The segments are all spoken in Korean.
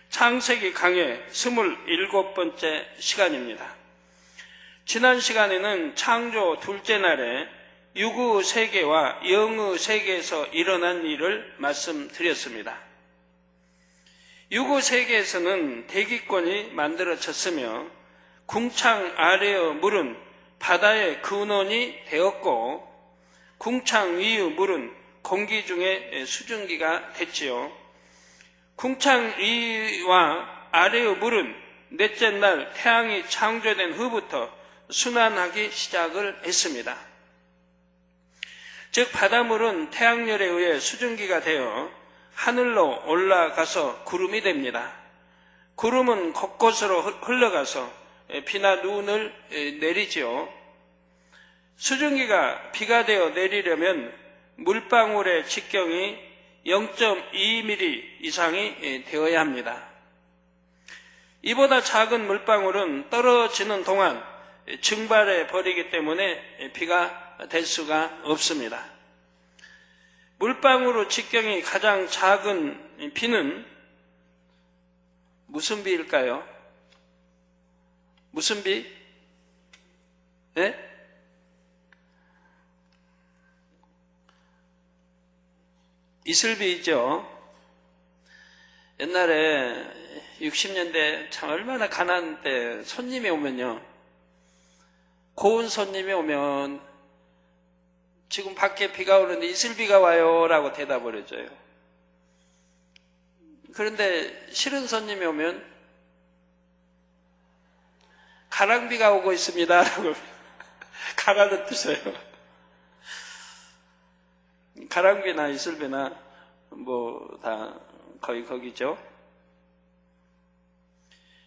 창세기 강해 27번째 시간입니다. 지난 시간에는 창조 둘째 날에 육의 세계와 영의 세계에서 일어난 일을 말씀드렸습니다. 육의 세계에서는 대기권이 만들어졌으며 궁창 아래의 물은 바다의 근원이 되었고 궁창 위의 물은 공기 중에 수증기가 됐지요. 궁창 위와 아래의 물은 넷째 날 태양이 창조된 후부터 순환하기 시작을 했습니다. 즉 바닷물은 태양열에 의해 수증기가 되어 하늘로 올라가서 구름이 됩니다. 구름은 곳곳으로 흘러가서 비나 눈을 내리지요. 수증기가 비가 되어 내리려면 물방울의 직경이 0.2mm 이상이 되어야 합니다. 이보다 작은 물방울은 떨어지는 동안 증발해 버리기 때문에 비가 될 수가 없습니다. 물방울의 직경이 가장 작은 비는 무슨 비일까요? 무슨 비? 네? 이슬비죠. 옛날에 60년대 참 얼마나 가난한 때 손님이 오면요. 고운 손님이 오면 지금 밖에 비가 오는데 이슬비가 와요 라고 대답을 해줘요. 그런데 싫은 손님이 오면 가랑비가 오고 있습니다 라고 가라앉히세요. 가랑비나 이슬비나 뭐 다 거의 거기죠.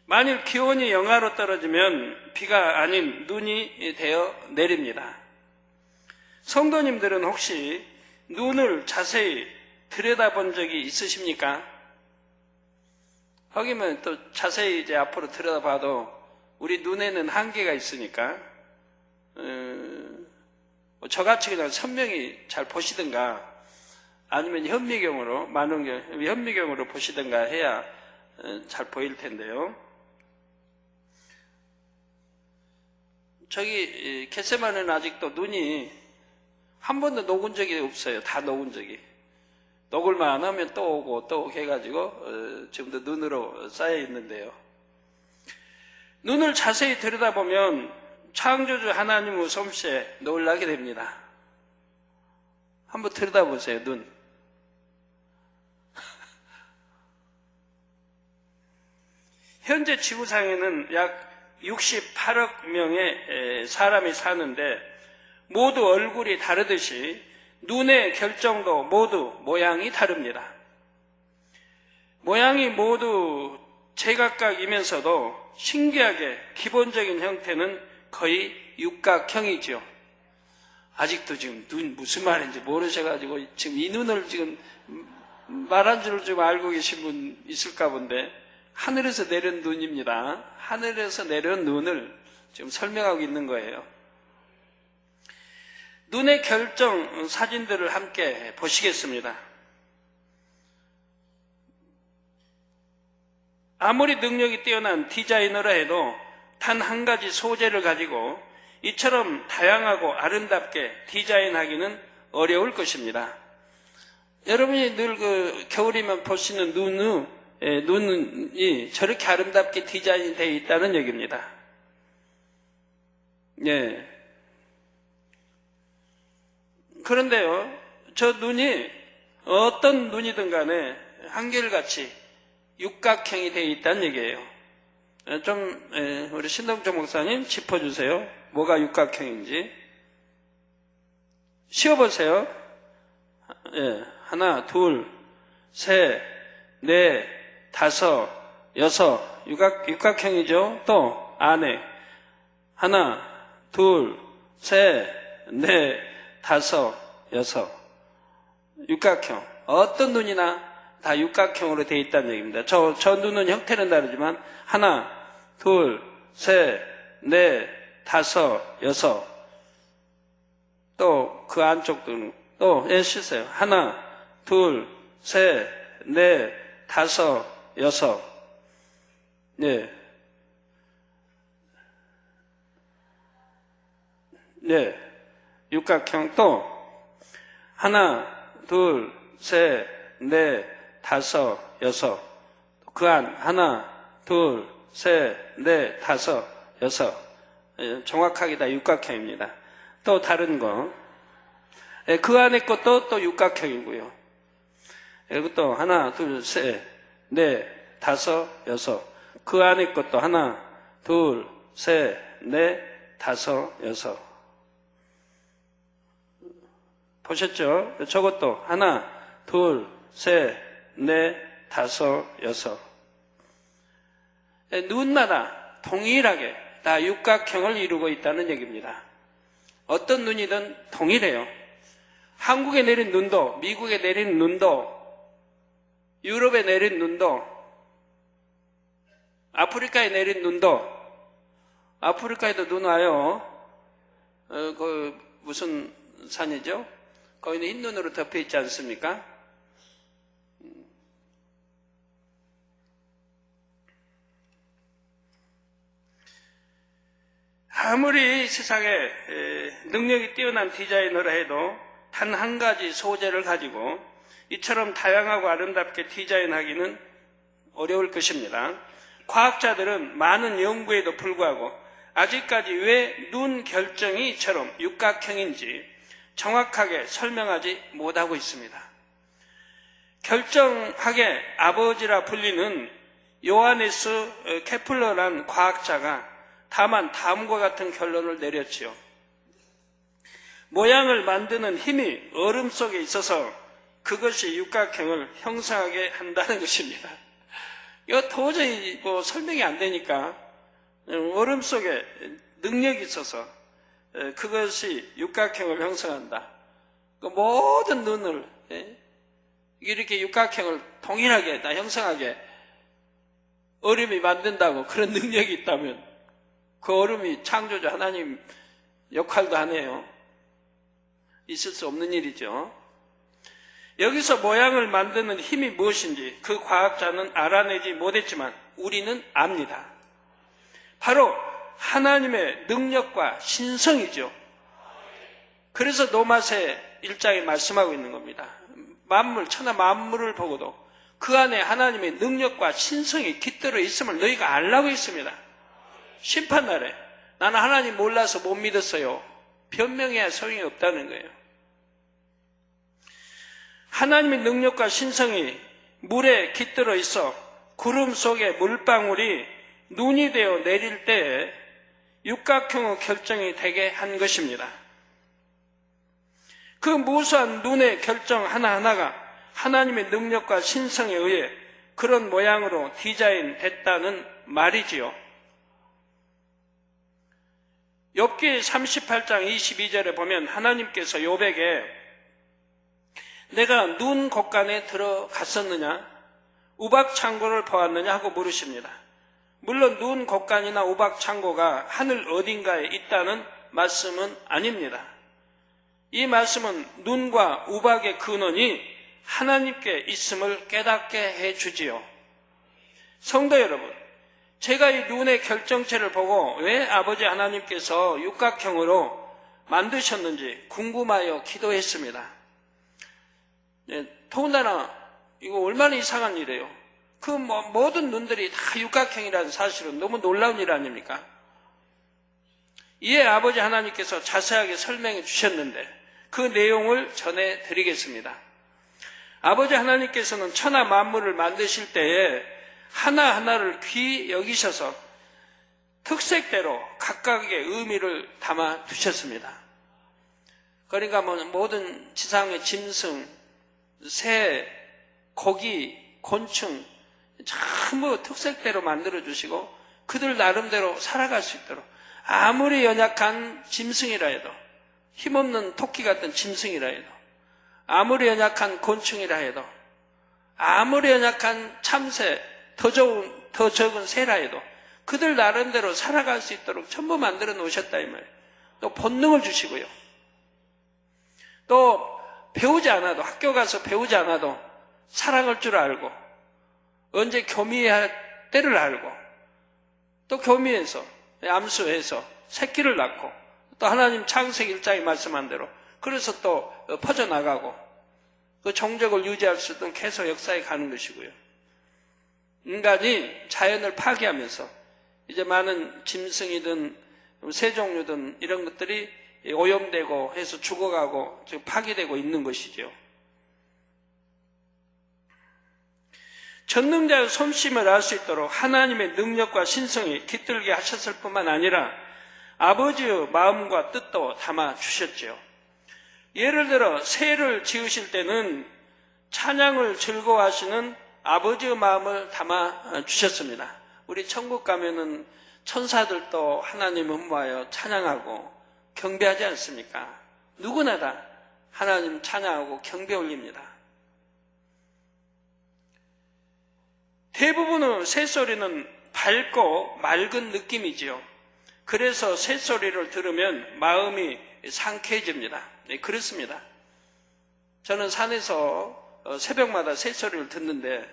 만일 기온이 영하로 떨어지면 비가 아닌 눈이 되어 내립니다. 성도님들은 혹시 눈을 자세히 들여다본 적이 있으십니까? 거기면 또 자세히 이제 앞으로 들여다봐도 우리 눈에는 한계가 있으니까 저같이 그냥 선명히 잘 보시든가 아니면 현미경으로 만원경 현미경으로 보시든가 해야 잘 보일 텐데요. 저기 겟세마네는 아직도 눈이 한 번도 녹은 적이 없어요. 다 녹은 적이. 녹을만 하면 또 오고 또 오고 해가지고 지금도 눈으로 쌓여 있는데요. 눈을 자세히 들여다보면 창조주 하나님의 솜씨에 놀라게 됩니다. 한번 들여다보세요. 눈. 현재 지구상에는 약 68억 명의 사람이 사는데 모두 얼굴이 다르듯이 눈의 결정도 모두 모양이 다릅니다. 모양이 모두 제각각이면서도 신기하게 기본적인 형태는 거의 육각형이죠. 아직도 지금 눈 무슨 말인지 모르셔가지고 지금 이 눈을 지금 말한 줄 좀 알고 계신 분 있을까 본데 하늘에서 내린 눈입니다. 하늘에서 내린 눈을 지금 설명하고 있는 거예요. 눈의 결정 사진들을 함께 보시겠습니다. 아무리 능력이 뛰어난 디자이너라 해도 단 한 가지 소재를 가지고 이처럼 다양하고 아름답게 디자인하기는 어려울 것입니다. 여러분이 늘 겨울이면 보시는 눈이 저렇게 아름답게 디자인이 되어 있다는 얘기입니다. 예. 그런데요, 저 눈이 어떤 눈이든 간에 한결같이 육각형이 되어 있다는 얘기예요. 우리 신동조 목사님 짚어주세요. 뭐가 육각형인지. 쉬어보세요. 예. 하나, 둘, 셋, 넷, 다섯, 여섯. 육각형이죠. 또 안에. 하나, 둘, 셋, 넷, 다섯, 여섯. 육각형. 어떤 눈이나 다 육각형으로 되어 있다는 얘기입니다. 저 눈은 형태는 다르지만 하나, 둘, 셋, 넷, 다섯, 여섯. 또 그 안쪽 눈. 또 쉬세요. 하나, 둘, 셋, 넷, 다섯, 여섯. 네. 네. 육각형 또 하나, 둘, 셋, 넷, 다섯, 여섯. 그 안 하나, 둘, 셋, 넷, 다섯, 여섯. 정확하게 다 육각형입니다. 또 다른 거. 그 안에 것도 또 육각형이고요. 이것도 하나, 둘, 셋, 넷, 다섯, 여섯. 그 안에 것도 하나, 둘, 셋, 넷, 다섯, 여섯. 보셨죠? 저것도 하나, 둘, 셋, 넷, 다섯, 여섯. 눈마다 동일하게 다 육각형을 이루고 있다는 얘기입니다. 어떤 눈이든 동일해요. 한국에 내린 눈도, 미국에 내린 눈도, 유럽에 내린 눈도, 아프리카에 내린 눈도, 아프리카에도 눈 와요. 무슨 산이죠? 거기는 흰 눈으로 덮여 있지 않습니까? 아무리 세상에 능력이 뛰어난 디자이너라 해도 단 한 가지 소재를 가지고 이처럼 다양하고 아름답게 디자인하기는 어려울 것입니다. 과학자들은 많은 연구에도 불구하고 아직까지 왜 눈 결정이 이처럼 육각형인지 정확하게 설명하지 못하고 있습니다. 결정학의 아버지라 불리는 요하네스 케플러라는 과학자가 다만 다음과 같은 결론을 내렸지요. 모양을 만드는 힘이 얼음 속에 있어서 그것이 육각형을 형성하게 한다는 것입니다. 이거 도저히 설명이 안 되니까 얼음 속에 능력이 있어서 그것이 육각형을 형성한다. 모든 눈을 이렇게 육각형을 동일하게 다 형성하게 얼음이 만든다고 그런 능력이 있다면 그 얼음이 창조주 하나님 역할도 하네요. 있을 수 없는 일이죠. 여기서 모양을 만드는 힘이 무엇인지 그 과학자는 알아내지 못했지만 우리는 압니다. 바로 하나님의 능력과 신성이죠. 그래서 로마서 1장에 말씀하고 있는 겁니다. 만물, 천하 만물을 보고도 그 안에 하나님의 능력과 신성이 깃들어 있음을 너희가 알라고 했습니다. 심판날에 나는 하나님 몰라서 못 믿었어요. 변명해야 소용이 없다는 거예요. 하나님의 능력과 신성이 물에 깃들어 있어 구름 속에 물방울이 눈이 되어 내릴 때에 육각형의 결정이 되게 한 것입니다. 그 무수한 눈의 결정 하나하나가 하나님의 능력과 신성에 의해 그런 모양으로 디자인됐다는 말이지요. 욥기 38장 22절에 보면 하나님께서 욥에게 내가 눈 곳간에 들어갔었느냐 우박창고를 보았느냐 하고 물으십니다. 물론 눈 곳간이나 우박창고가 하늘 어딘가에 있다는 말씀은 아닙니다. 이 말씀은 눈과 우박의 근원이 하나님께 있음을 깨닫게 해주지요. 성도 여러분, 제가 이 눈의 결정체를 보고 왜 아버지 하나님께서 육각형으로 만드셨는지 궁금하여 기도했습니다. 더군다나 이거 얼마나 이상한 일이에요. 그 모든 눈들이 다 육각형이라는 사실은 너무 놀라운 일 아닙니까? 이에 아버지 하나님께서 자세하게 설명해 주셨는데 그 내용을 전해드리겠습니다. 아버지 하나님께서는 천하 만물을 만드실 때에 하나하나를 귀히 여기셔서 특색대로 각각의 의미를 담아 두셨습니다. 그러니까 모든 지상의 짐승, 새, 고기, 곤충 전부 특색대로 만들어주시고 그들 나름대로 살아갈 수 있도록 아무리 연약한 짐승이라 해도 힘없는 토끼 같은 짐승이라 해도 아무리 연약한 곤충이라 해도 아무리 연약한 참새, 더 적은 새라 해도 그들 나름대로 살아갈 수 있도록 전부 만들어 놓으셨다 이 말이에요. 또 본능을 주시고요. 또 배우지 않아도 학교 가서 배우지 않아도 사랑할 줄 알고 언제 교미해야 할 때를 알고 또 교미해서 암수해서 새끼를 낳고 또 하나님 창세기 1장에 말씀한 대로 그래서 또 퍼져나가고 그 종족을 유지할 수 있도록 계속 역사에 가는 것이고요. 인간이 자연을 파괴하면서 이제 많은 짐승이든 새종류든 이런 것들이 오염되고 해서 죽어가고 지금 파괴되고 있는 것이죠. 전능자의 솜씨를 알 수 있도록 하나님의 능력과 신성이 깃들게 하셨을 뿐만 아니라 아버지의 마음과 뜻도 담아 주셨지요. 예를 들어 새를 지으실 때는 찬양을 즐거워하시는 아버지의 마음을 담아 주셨습니다. 우리 천국 가면은 천사들도 하나님 흠모하여 찬양하고 경배하지 않습니까? 누구나 다 하나님 찬양하고 경배 올립니다. 대부분의 새소리는 밝고 맑은 느낌이지요. 그래서 새소리를 들으면 마음이 상쾌해집니다. 네, 그렇습니다. 저는 산에서 새벽마다 새소리를 듣는데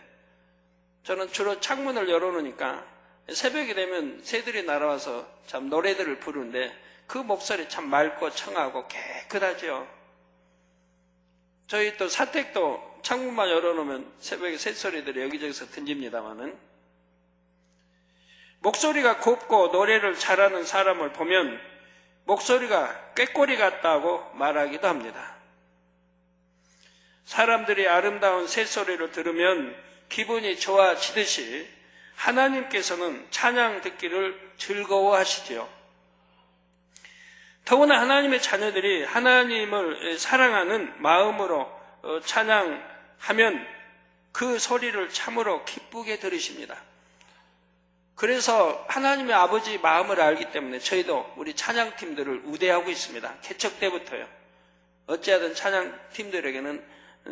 저는 주로 창문을 열어놓으니까 새벽이 되면 새들이 날아와서 참 노래들을 부르는데 그 목소리 참 맑고 청하고 깨끗하죠. 저희 또 사택도 창문만 열어놓으면 새벽에 새소리들이 여기저기서 들립니다마는 목소리가 곱고 노래를 잘하는 사람을 보면 목소리가 꾀꼬리 같다고 말하기도 합니다. 사람들이 아름다운 새소리를 들으면 기분이 좋아지듯이 하나님께서는 찬양 듣기를 즐거워하시지요. 더구나 하나님의 자녀들이 하나님을 사랑하는 마음으로 찬양하면 그 소리를 참으로 기쁘게 들으십니다. 그래서 하나님의 아버지 마음을 알기 때문에 저희도 우리 찬양팀들을 우대하고 있습니다. 개척 때부터요. 어찌하든 찬양팀들에게는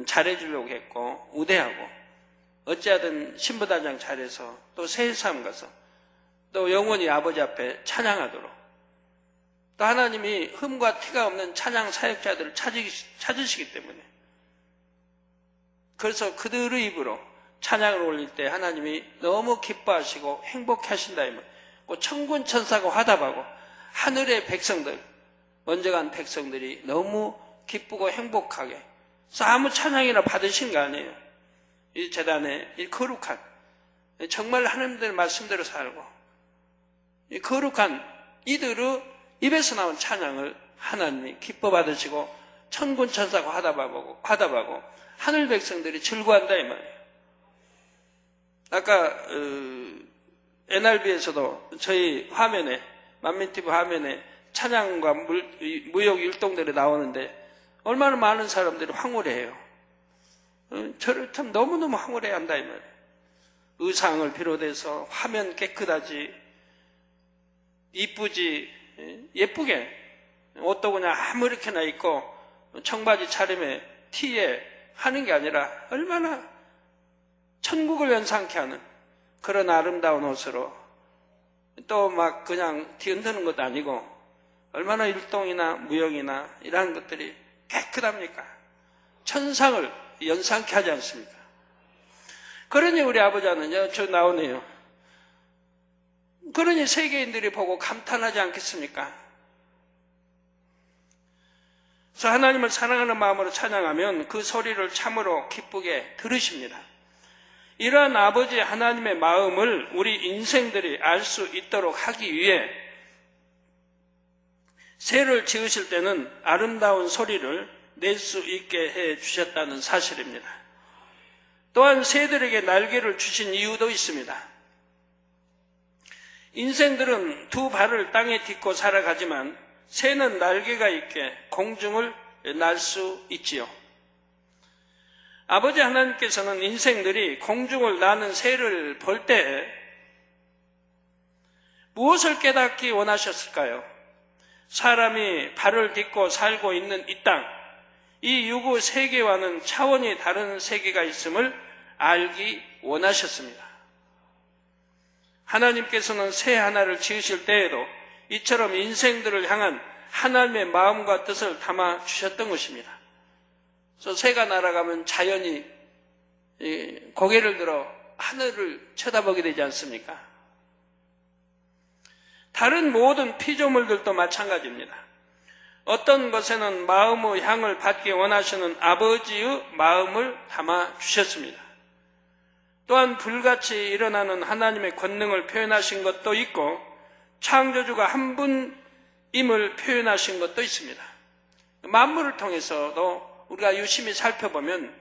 잘해주려고 했고 우대하고 어찌하든 신부단장 잘해서 또 새해삼 가서 또 영원히 아버지 앞에 찬양하도록 또 하나님이 흠과 티가 없는 찬양 사역자들을 찾으시기 때문에 그래서 그들의 입으로 찬양을 올릴 때 하나님이 너무 기뻐하시고 행복해 하신다. 천군 천사가 화답하고 하늘의 백성들, 먼저 간 백성들이 너무 기쁘고 행복하게 아무 찬양이나 받으신 거 아니에요. 이 재단에 이 거룩한 정말 하나님들 말씀대로 살고 이 거룩한 이들의 입에서 나온 찬양을 하나님이 기뻐 받으시고 천군 천사가 화답하고 하늘 백성들이 즐거워한다 이 말이에요. 아까 NRB에서도 저희 화면에 만민TV 화면에 찬양과 무역 율동들이 나오는데 얼마나 많은 사람들이 황홀해해요. 저를 참 너무너무 황홀해 한다 이 말이에요. 의상을 비롯해서 화면 깨끗하지 이쁘지 예쁘게 옷도 그냥 아무렇게나 입고 청바지 차림에 티에 하는 게 아니라 얼마나 천국을 연상케 하는 그런 아름다운 옷으로 또 막 그냥 뒤흔드는 것도 아니고 얼마나 율동이나 무용이나 이러한 것들이 깨끗합니까? 천상을 연상케 하지 않습니까? 그러니 우리 아버지는요, 저 나오네요. 그러니 세계인들이 보고 감탄하지 않겠습니까? 그래서 하나님을 사랑하는 마음으로 찬양하면 그 소리를 참으로 기쁘게 들으십니다. 이러한 아버지 하나님의 마음을 우리 인생들이 알 수 있도록 하기 위해 새를 지으실 때는 아름다운 소리를 낼 수 있게 해 주셨다는 사실입니다. 또한 새들에게 날개를 주신 이유도 있습니다. 인생들은 두 발을 땅에 딛고 살아가지만 새는 날개가 있게 공중을 날 수 있지요. 아버지 하나님께서는 인생들이 공중을 나는 새를 볼 때 무엇을 깨닫기 원하셨을까요? 사람이 발을 딛고 살고 있는 이 땅, 이 유구 세계와는 차원이 다른 세계가 있음을 알기 원하셨습니다. 하나님께서는 새 하나를 지으실 때에도 이처럼 인생들을 향한 하나님의 마음과 뜻을 담아 주셨던 것입니다. 그래서 새가 날아가면 자연이 고개를 들어 하늘을 쳐다보게 되지 않습니까? 다른 모든 피조물들도 마찬가지입니다. 어떤 것에는 마음의 향을 받기 원하시는 아버지의 마음을 담아 주셨습니다. 또한 불같이 일어나는 하나님의 권능을 표현하신 것도 있고 창조주가 한 분임을 표현하신 것도 있습니다. 만물을 통해서도 우리가 유심히 살펴보면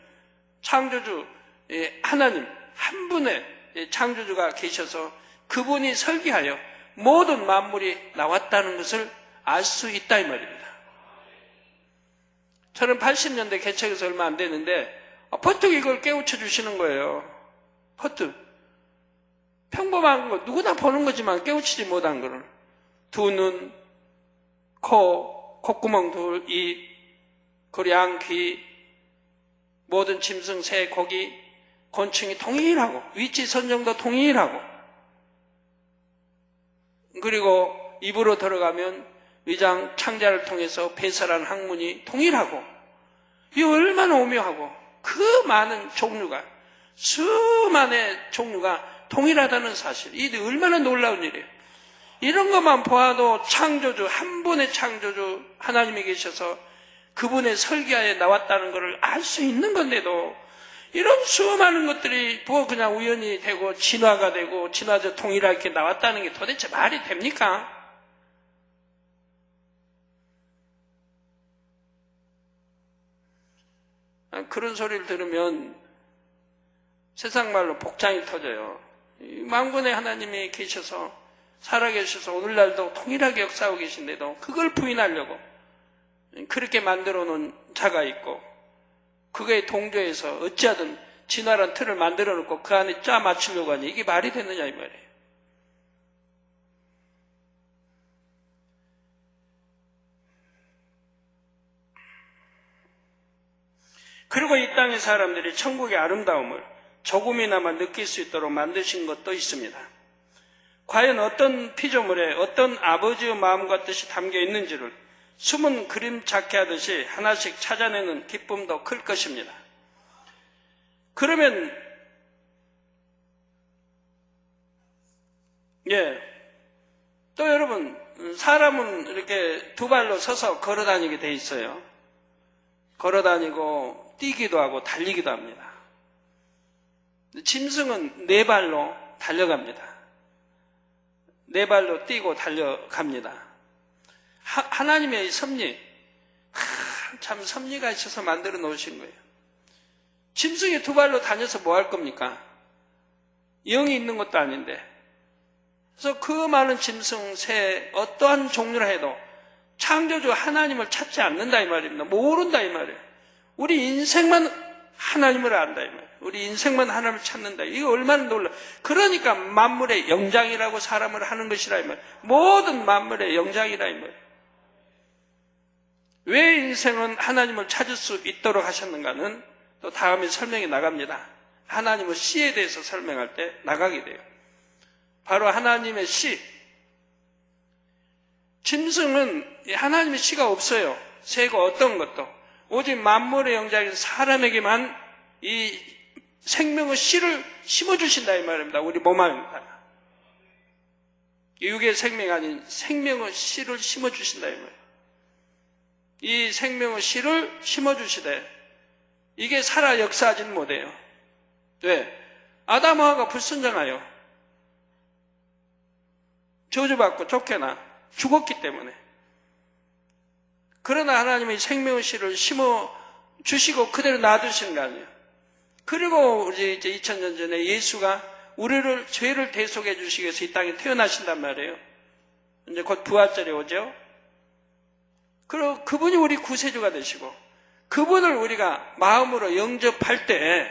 창조주 하나님 한 분의 창조주가 계셔서 그분이 설계하여 모든 만물이 나왔다는 것을 알 수 있다 이 말입니다. 저는 80년대 개척해서 얼마 안 됐는데 퍼뜩 이걸 깨우쳐 주시는 거예요. 퍼뜩. 평범한 거 누구나 보는 거지만 깨우치지 못한 거를. 두 눈, 코, 콧구멍 둘, 입, 고량, 귀, 모든 짐승, 새, 고기, 곤충이 동일하고 위치 선정도 동일하고 그리고 입으로 들어가면 위장 창자를 통해서 배설한 학문이 동일하고 이 얼마나 오묘하고 그 많은 종류가 수만의 종류가 동일하다는 사실 이 얼마나 놀라운 일이에요. 이런 것만 보아도 창조주 한 분의 창조주 하나님이 계셔서 그분의 설계하에 나왔다는 것을 알 수 있는 건데도 이런 수많은 것들이 뭐 그냥 우연히 되고 진화가 되고 진화적 동일하게 나왔다는 게 도대체 말이 됩니까? 그런 소리를 들으면 세상 말로 복장이 터져요. 만군의 하나님이 계셔서 살아계셔서 오늘날도 통일하게 역사하고 계신데도 그걸 부인하려고 그렇게 만들어 놓은 자가 있고 그거에 동조해서 어찌하든 진화란 틀을 만들어 놓고 그 안에 짜 맞추려고 하니 이게 말이 되느냐 이 말이에요. 그리고 이 땅의 사람들이 천국의 아름다움을 조금이나마 느낄 수 있도록 만드신 것도 있습니다. 과연 어떤 피조물에 어떤 아버지의 마음과 뜻이 담겨 있는지를 숨은 그림찾기 하듯이 하나씩 찾아내는 기쁨도 클 것입니다. 그러면 또 여러분 사람은 이렇게 두 발로 서서 걸어 다니게 돼 있어요. 걸어 다니고 뛰기도 하고 달리기도 합니다. 짐승은 네 발로 달려갑니다. 네 발로 뛰고 달려갑니다. 하나님의 섭리, 참 섭리가 있어서 만들어 놓으신 거예요. 짐승이 두 발로 다녀서 뭐 할 겁니까? 영이 있는 것도 아닌데. 그래서 그 많은 짐승, 새, 어떠한 종류라 해도 창조주 하나님을 찾지 않는다 이 말입니다. 모른다 이 말이에요. 우리 인생만 하나님을 안다 이 말이에요. 우리 인생만 하나님을 찾는다. 이거 얼마나 놀라. 그러니까 만물의 영장이라고 사람을 하는 것이라 이 말이에요. 모든 만물의 영장이라 이 말이에요. 왜 인생은 하나님을 찾을 수 있도록 하셨는가는 또 다음에 설명이 나갑니다. 하나님의 씨에 대해서 설명할 때 나가게 돼요. 바로 하나님의 씨. 짐승은 하나님의 씨가 없어요. 새고 어떤 것도. 오직 만물의 영장인 사람에게만 이 생명의 씨를 심어주신다 이 말입니다. 우리 몸 안에다. 육의 생명 아닌 생명의 씨를 심어주신다 이 말이에요. 이 생명의 씨를 심어주시되 이게 살아 역사하지는 못해요. 왜? 아담하가 불순종하여 저주받고 쫓겨나 죽었기 때문에. 그러나 하나님이 생명의 씨를 심어주시고 그대로 놔두시는 거 아니에요. 그리고 우리 이제 2000년 전에 예수가 우리를 죄를 대속해 주시기 위해서 이 땅에 태어나신단 말이에요. 이제 곧 부활절이 오죠. 그리고 그분이 우리 구세주가 되시고 그분을 우리가 마음으로 영접할 때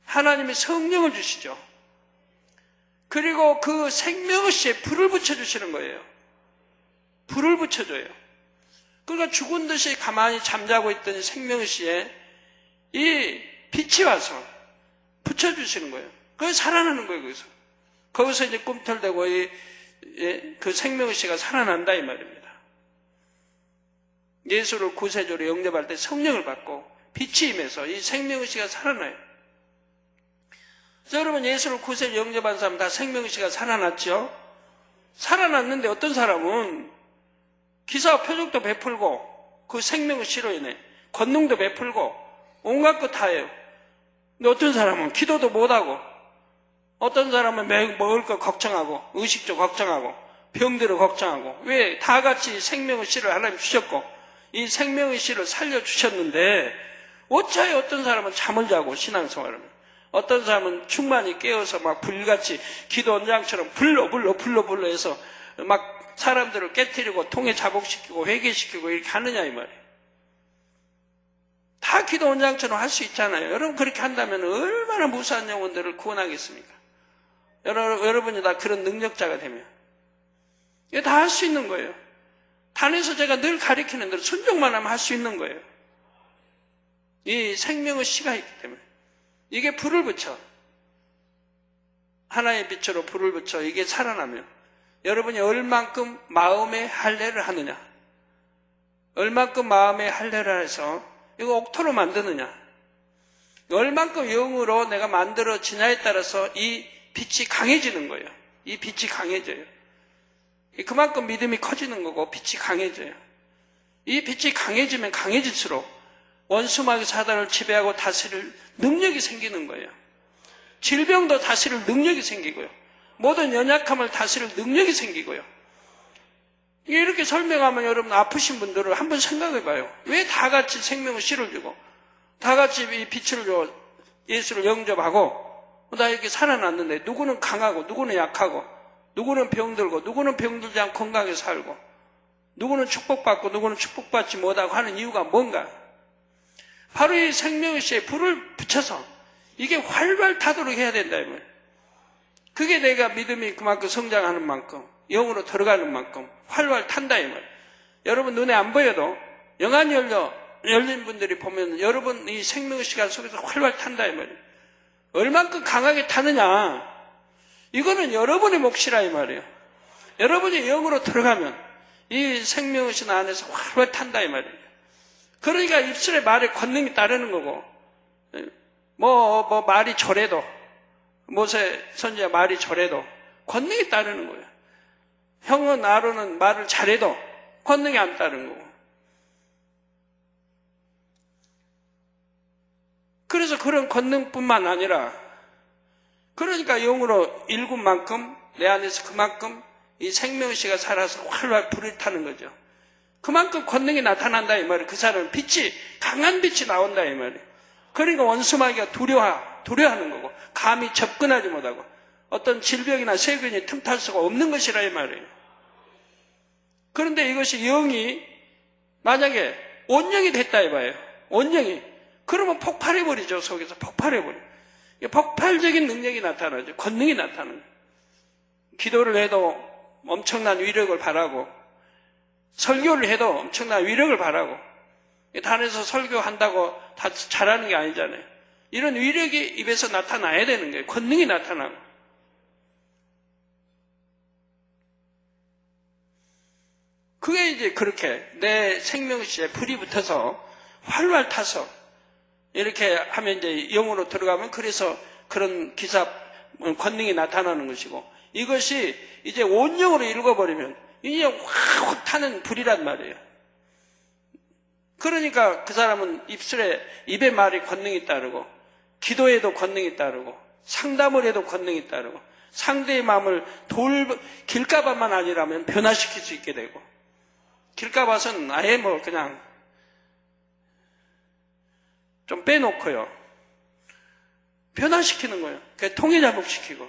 하나님이 성령을 주시죠. 그리고 그 생명의 씨에 불을 붙여주시는 거예요. 불을 붙여줘요. 그러니까 죽은 듯이 가만히 잠자고 있던 생명의 씨에 이 빛이 와서 붙여주시는 거예요. 그래서 살아나는 거예요. 거기서 이제 꿈틀대고 그 생명의 씨가 살아난다 이 말입니다. 예수를 구세주로 영접할 때 성령을 받고 빛이 임해서 이 생명의 씨가 살아나요. 그래서 여러분 예수를 구세주로 영접한 사람 다 생명의 씨가 살아났죠? 살아났는데 어떤 사람은 기사와 표적도 베풀고 그 생명의 씨로 인해 권능도 베풀고 온갖 것 다 해요. 근데 어떤 사람은 기도도 못하고 어떤 사람은 매일 먹을 거 걱정하고 의식도 걱정하고 병들을 걱정하고 왜 다 같이 생명의 씨를 하나님 주셨고 이 생명의 씨를 살려주셨는데 어차피 어떤 사람은 잠을 자고 신앙생활을 어떤 사람은 충만히 깨어서 막 불같이 기도 원장처럼 불러 해서 막 사람들을 깨트리고 통해 자복시키고 회개시키고 이렇게 하느냐 이 말이에요. 다 기도 원장처럼 할 수 있잖아요. 여러분 그렇게 한다면 얼마나 무수한 영혼들을 구원하겠습니까? 여러분이 다 그런 능력자가 되면 이거 다 할 수 있는 거예요. 단에서 제가 늘 가르치는 대로 순종만 하면 할 수 있는 거예요. 이 생명의 씨가 있기 때문에 이게 불을 붙여 하나의 빛으로 불을 붙여 이게 살아나면 여러분이 얼만큼 마음의 할례를 하느냐 얼만큼 마음의 할례를 해서 이거 옥토로 만드느냐 얼만큼 영으로 내가 만들어지냐에 따라서 이 빛이 강해지는 거예요. 이 빛이 강해져요. 그만큼 믿음이 커지는 거고 빛이 강해져요. 이 빛이 강해지면 강해질수록 원수마귀 사단을 지배하고 다스릴 능력이 생기는 거예요. 질병도 다스릴 능력이 생기고요. 모든 연약함을 다스릴 능력이 생기고요. 이렇게 설명하면 여러분 아프신 분들을 한번 생각해 봐요. 왜 다 같이 생명의 씨를 주고 다 같이 이 빛을 주고 예수를 영접하고 나 이렇게 살아났는데 누구는 강하고 누구는 약하고 누구는 병들고 누구는 병들지 않고 건강하게 살고 누구는 축복받고 누구는 축복받지 못하고 하는 이유가 뭔가? 바로 이 생명의 씨에 불을 붙여서 이게 활발 타도록 해야 된다 이 말이에요. 그게 내가 믿음이 그만큼 성장하는 만큼 영으로 들어가는 만큼 활발 탄다 이 말이에요. 여러분 눈에 안 보여도 영안이 열린 분들이 보면 여러분 이 생명의 시간 속에서 활발 탄다 이 말이에요. 얼만큼 강하게 타느냐 이거는 여러분의 몫이라 이 말이에요. 여러분이 영으로 들어가면 이 생명의 신 안에서 활발 탄다 이 말이에요. 그러니까 입술의 말에 권능이 따르는 거고 말이 저래도 모세 선지자 말이 저래도 권능이 따르는 거예요. 형은 아론은 말을 잘해도 권능이 안 따르는 거고. 그래서 그런 권능뿐만 아니라 그러니까 영으로 일군 만큼 내 안에서 그만큼 이 생명의 씨가 살아서 활활 불을 타는 거죠. 그만큼 권능이 나타난다 이 말이에요. 그 사람은 빛이 강한 빛이 나온다 이 말이에요. 그러니까 원수마귀가 두려워하는 거고 감히 접근하지 못하고 어떤 질병이나 세균이 틈탈 수가 없는 것이라 이 말이에요. 그런데 이것이 영이 만약에 온영이 됐다 해봐요. 온영이 그러면 폭발해버리죠. 속에서 폭발해버려. 폭발적인 능력이 나타나죠. 권능이 나타나요. 기도를 해도 엄청난 위력을 발하고 설교를 해도 엄청난 위력을 발하고 단에서 설교한다고 다 잘하는 게 아니잖아요. 이런 위력이 입에서 나타나야 되는 거예요. 권능이 나타나고. 그게 이제 그렇게 내 생명시에 불이 붙어서 활활 타서 이렇게 하면 이제 영으로 들어가면 그래서 그런 기사 권능이 나타나는 것이고 이것이 이제 온영으로 읽어버리면 이제 확 타는 불이란 말이에요. 그러니까 그 사람은 입에 말이 권능이 따르고 기도에도 권능이 따르고 상담을 해도 권능이 따르고 상대의 마음을 길가봐만 아니라면 변화시킬 수 있게 되고 길가봐서는 아예 그냥 좀 빼놓고요. 변화시키는 거예요. 통일자복시키고.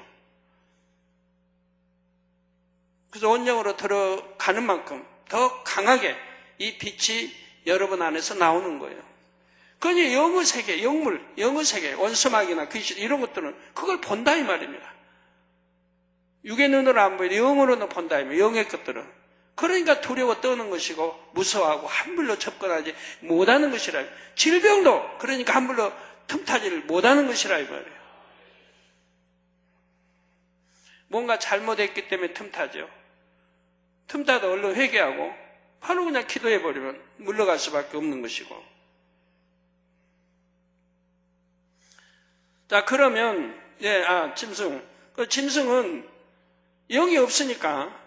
그래서 온영으로 들어가는 만큼 더 강하게 이 빛이 여러분 안에서 나오는 거예요. 그러니 영의 세계, 영의 세계, 원수마귀나 귀신 이런 것들은 그걸 본다 이 말입니다. 육의 눈으로 안 보이도 영으로는 본다 이 말이에요. 영의 것들은. 그러니까 두려워 떠는 것이고 무서워하고 함부로 접근하지 못하는 것이라. 질병도 그러니까 함부로 틈타지를 못하는 것이라 이 말이에요. 뭔가 잘못했기 때문에 틈타죠. 틈타도 얼른 회개하고 바로 그냥 기도해버리면 물러갈 수밖에 없는 것이고. 자 그러면 짐승. 그 짐승은 영이 없으니까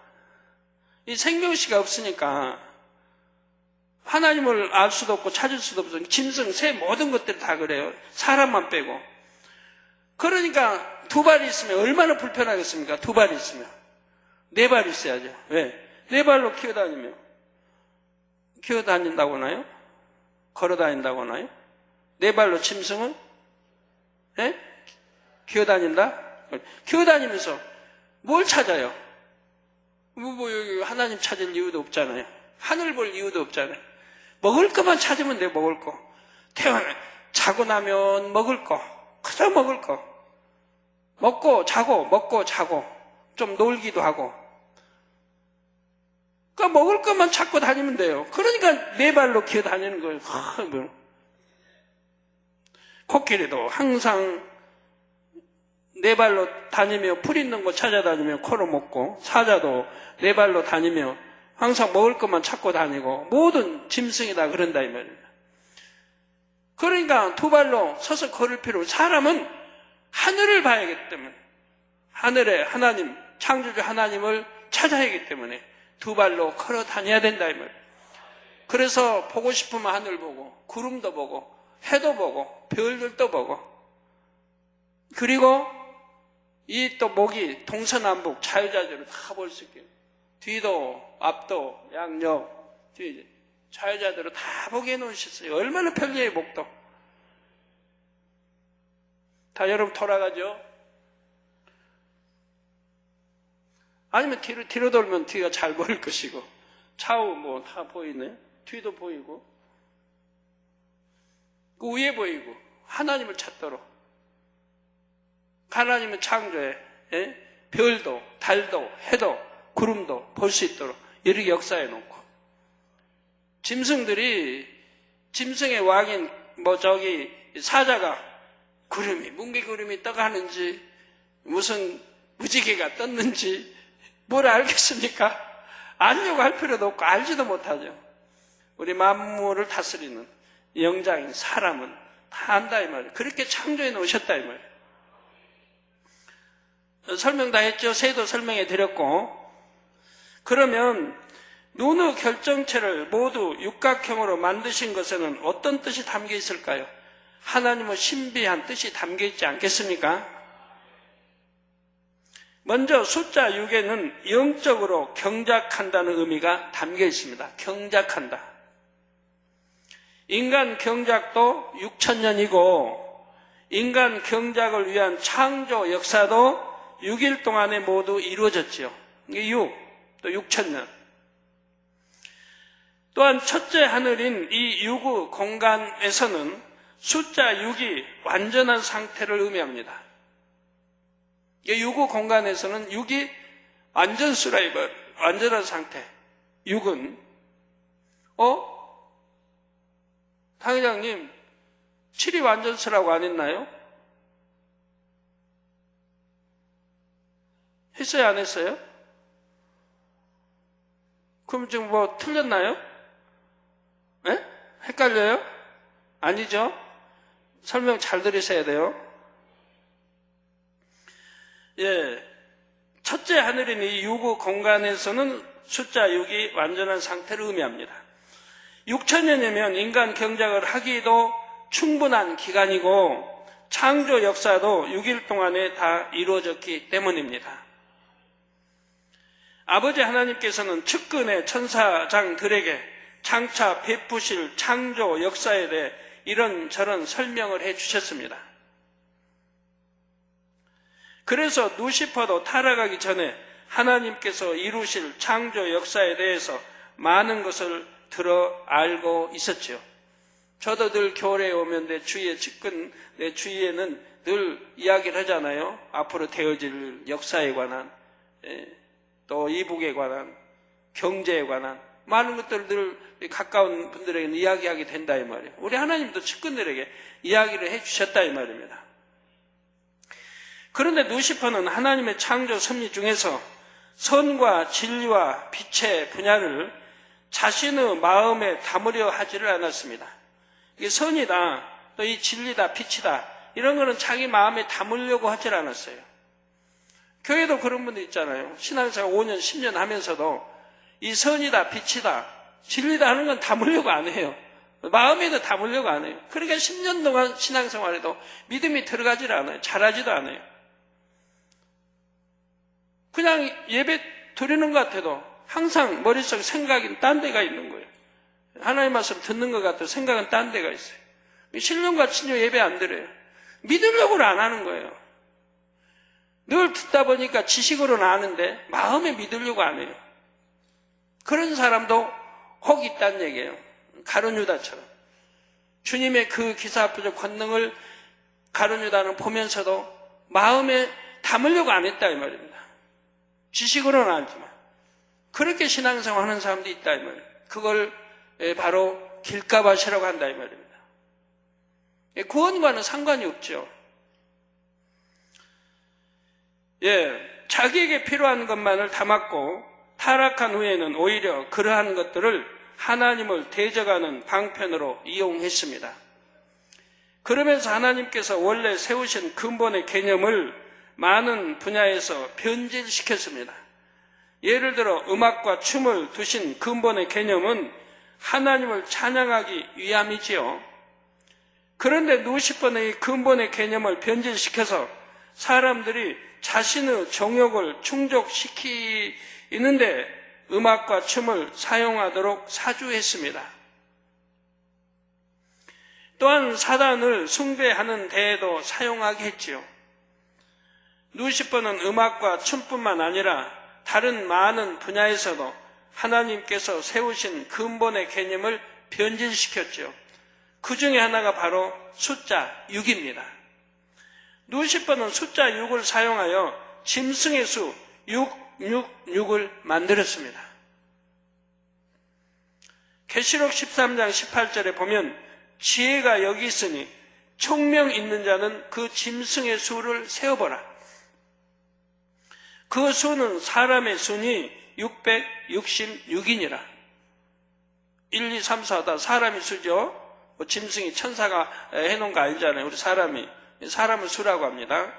이 생명씨가 없으니까 하나님을 알 수도 없고 찾을 수도 없어. 짐승, 새 모든 것들이 다 그래요. 사람만 빼고. 그러니까 두 발이 있으면 얼마나 불편하겠습니까? 두 발이 있으면. 네 발이 있어야죠. 왜? 네 발로 기어다닌다고 하나요? 걸어다닌다고 하나요? 네 발로 짐승은? 예? 기어다닌다? 기어다니면서 뭘 찾아요? 여기 하나님 찾을 이유도 없잖아요. 하늘 볼 이유도 없잖아요. 먹을 것만 찾으면 돼, 먹을 거. 자고 나면 먹을 거. 그저 먹을 거. 먹고 자고. 좀 놀기도 하고. 그러니까 먹을 것만 찾고 다니면 돼요. 그러니까 네 발로 기어 다니는 거예요. 코끼리도 항상 네 발로 다니며 풀 있는 거 찾아다니며 코로 먹고, 사자도 네 발로 다니며 항상 먹을 것만 찾고 다니고, 모든 짐승이 다 그런다 이 말입니다. 그러니까 두 발로 서서 걸을 필요 없고, 사람은 하늘을 봐야기 때문에, 하늘의 하나님, 창조주 하나님을 찾아야 하기 때문에 두 발로 걸어 다녀야 된다 이 말이에요. 그래서 보고 싶으면 하늘 보고, 구름도 보고, 해도 보고, 별들도 보고, 그리고 이 또 목이 동서남북 자유자재로 다 볼 수 있게, 뒤도 앞도 양옆 뒤 자유자재로 다 보게 해놓으셨어요. 얼마나 편리해요. 목도 다 여러분 돌아가죠. 아니면 뒤로 돌면 뒤가 잘 보일 것이고, 좌우 뭐 다 보이네. 뒤도 보이고, 그 위에 보이고, 하나님을 찾도록, 하나님의 창조에 별도, 달도, 해도, 구름도 볼 수 있도록 이렇게 역사해 놓고, 짐승의 왕인 사자가 뭉게 구름이 떠가는지 무슨 무지개가 떴는지 뭘 알겠습니까? 알려고 할 필요도 없고 알지도 못하죠. 우리 만물을 다스리는 영장인 사람은 다 안다 이 말이에요. 그렇게 창조해 놓으셨다 이 말이에요. 설명 다 했죠. 새도 설명해 드렸고, 그러면 누누 결정체를 모두 육각형으로 만드신 것에는 어떤 뜻이 담겨 있을까요? 하나님의 신비한 뜻이 담겨 있지 않겠습니까? 먼저 숫자 6에는 영적으로 경작한다는 의미가 담겨 있습니다. 경작한다. 인간 경작도 6,000년이고 인간 경작을 위한 창조 역사도 6일 동안에 모두 이루어졌지요. 이게 6, 또 6,000년. 또한 첫째 하늘인 이 유구 공간에서는 숫자 6이 완전한 상태를 의미합니다. 이 유구 공간에서는 6이 완전수라 이거 완전한 상태. 6은 당회장님 7이 완전수라고 안 했나요? 했어요? 안 했어요? 그럼 지금 뭐 틀렸나요? 네? 헷갈려요? 아니죠? 설명 잘 들으셔야 돼요. 예, 첫째 하늘인 이 유구 공간에서는 숫자 6이 완전한 상태를 의미합니다. 6,000년이면 인간 경작을 하기도 충분한 기간이고 창조 역사도 6일 동안에 다 이루어졌기 때문입니다. 아버지 하나님께서는 측근의 천사장들에게 장차 베푸실 창조 역사에 대해 이런저런 설명을 해주셨습니다. 그래서 루시퍼도 타락하기 전에 하나님께서 이루실 창조 역사에 대해서 많은 것을 들어 알고 있었죠. 저도 늘 교회에 오면 내 주위에는 늘 이야기를 하잖아요. 앞으로 되어질 역사에 관한, 또 이북에 관한, 경제에 관한 많은 것들을 늘 가까운 분들에게는 이야기하게 된다 이 말이에요. 우리 하나님도 측근들에게 이야기를 해주셨다 이 말입니다. 그런데 루시퍼는 하나님의 창조 섭리 중에서 선과 진리와 빛의 분야를 자신의 마음에 담으려 하지를 않았습니다. 이게 선이다, 또 이 진리다, 빛이다 이런 거는 자기 마음에 담으려고 하질 않았어요. 교회도 그런 분들 있잖아요. 신앙생활 5년, 10년 하면서도 이 선이다, 빛이다, 진리다 하는 건 담으려고 안 해요. 마음에도 담으려고 안 해요. 그러니까 10년 동안 신앙생활에도 믿음이 들어가질 않아요. 잘하지도 않아요. 그냥 예배 드리는 것 같아도 항상 머릿속 생각이 딴 데가 있는 거예요. 하나님 말씀 듣는 것 같아도 생각은 딴 데가 있어요. 신령과 친교 예배 안 드려요. 믿으려고는 안 하는 거예요. 늘 듣다 보니까 지식으로는 아는데 마음에 믿으려고 안 해요. 그런 사람도 혹 있다는 얘기예요. 가룟 유다처럼. 주님의 그 기사합주적 권능을 가룟 유다는 보면서도 마음에 담으려고 안 했다 이 말입니다. 지식으로는 알지만 그렇게 신앙생활 하는 사람도 있다 이 말이에요. 그걸 바로 길가밭이라고 한다 이 말입니다. 구원과는 상관이 없죠. 자기에게 필요한 것만을 담았고 타락한 후에는 오히려 그러한 것들을 하나님을 대적하는 방편으로 이용했습니다. 그러면서 하나님께서 원래 세우신 근본의 개념을 많은 분야에서 변질시켰습니다. 예를 들어 음악과 춤을 두신 근본의 개념은 하나님을 찬양하기 위함이지요. 그런데 누시번의 근본의 개념을 변질시켜서 사람들이 자신의 정욕을 충족시키는데 음악과 춤을 사용하도록 사주했습니다. 또한 사단을 숭배하는 데에도 사용하게 했지요. 누시번은 음악과 춤뿐만 아니라 다른 많은 분야에서도 하나님께서 세우신 근본의 개념을 변질시켰죠. 그 중에 하나가 바로 숫자 6입니다. 누시번은 숫자 6을 사용하여 짐승의 수 666을 만들었습니다. 계시록 13장 18절에 보면 지혜가 여기 있으니 총명 있는 자는 그 짐승의 수를 세어보라. 그 수는 사람의 수니 666이니라. 1, 2, 3, 4다 사람이 수죠. 짐승이 천사가 해놓은 거 아니잖아요. 우리 사람을 수라고 합니다.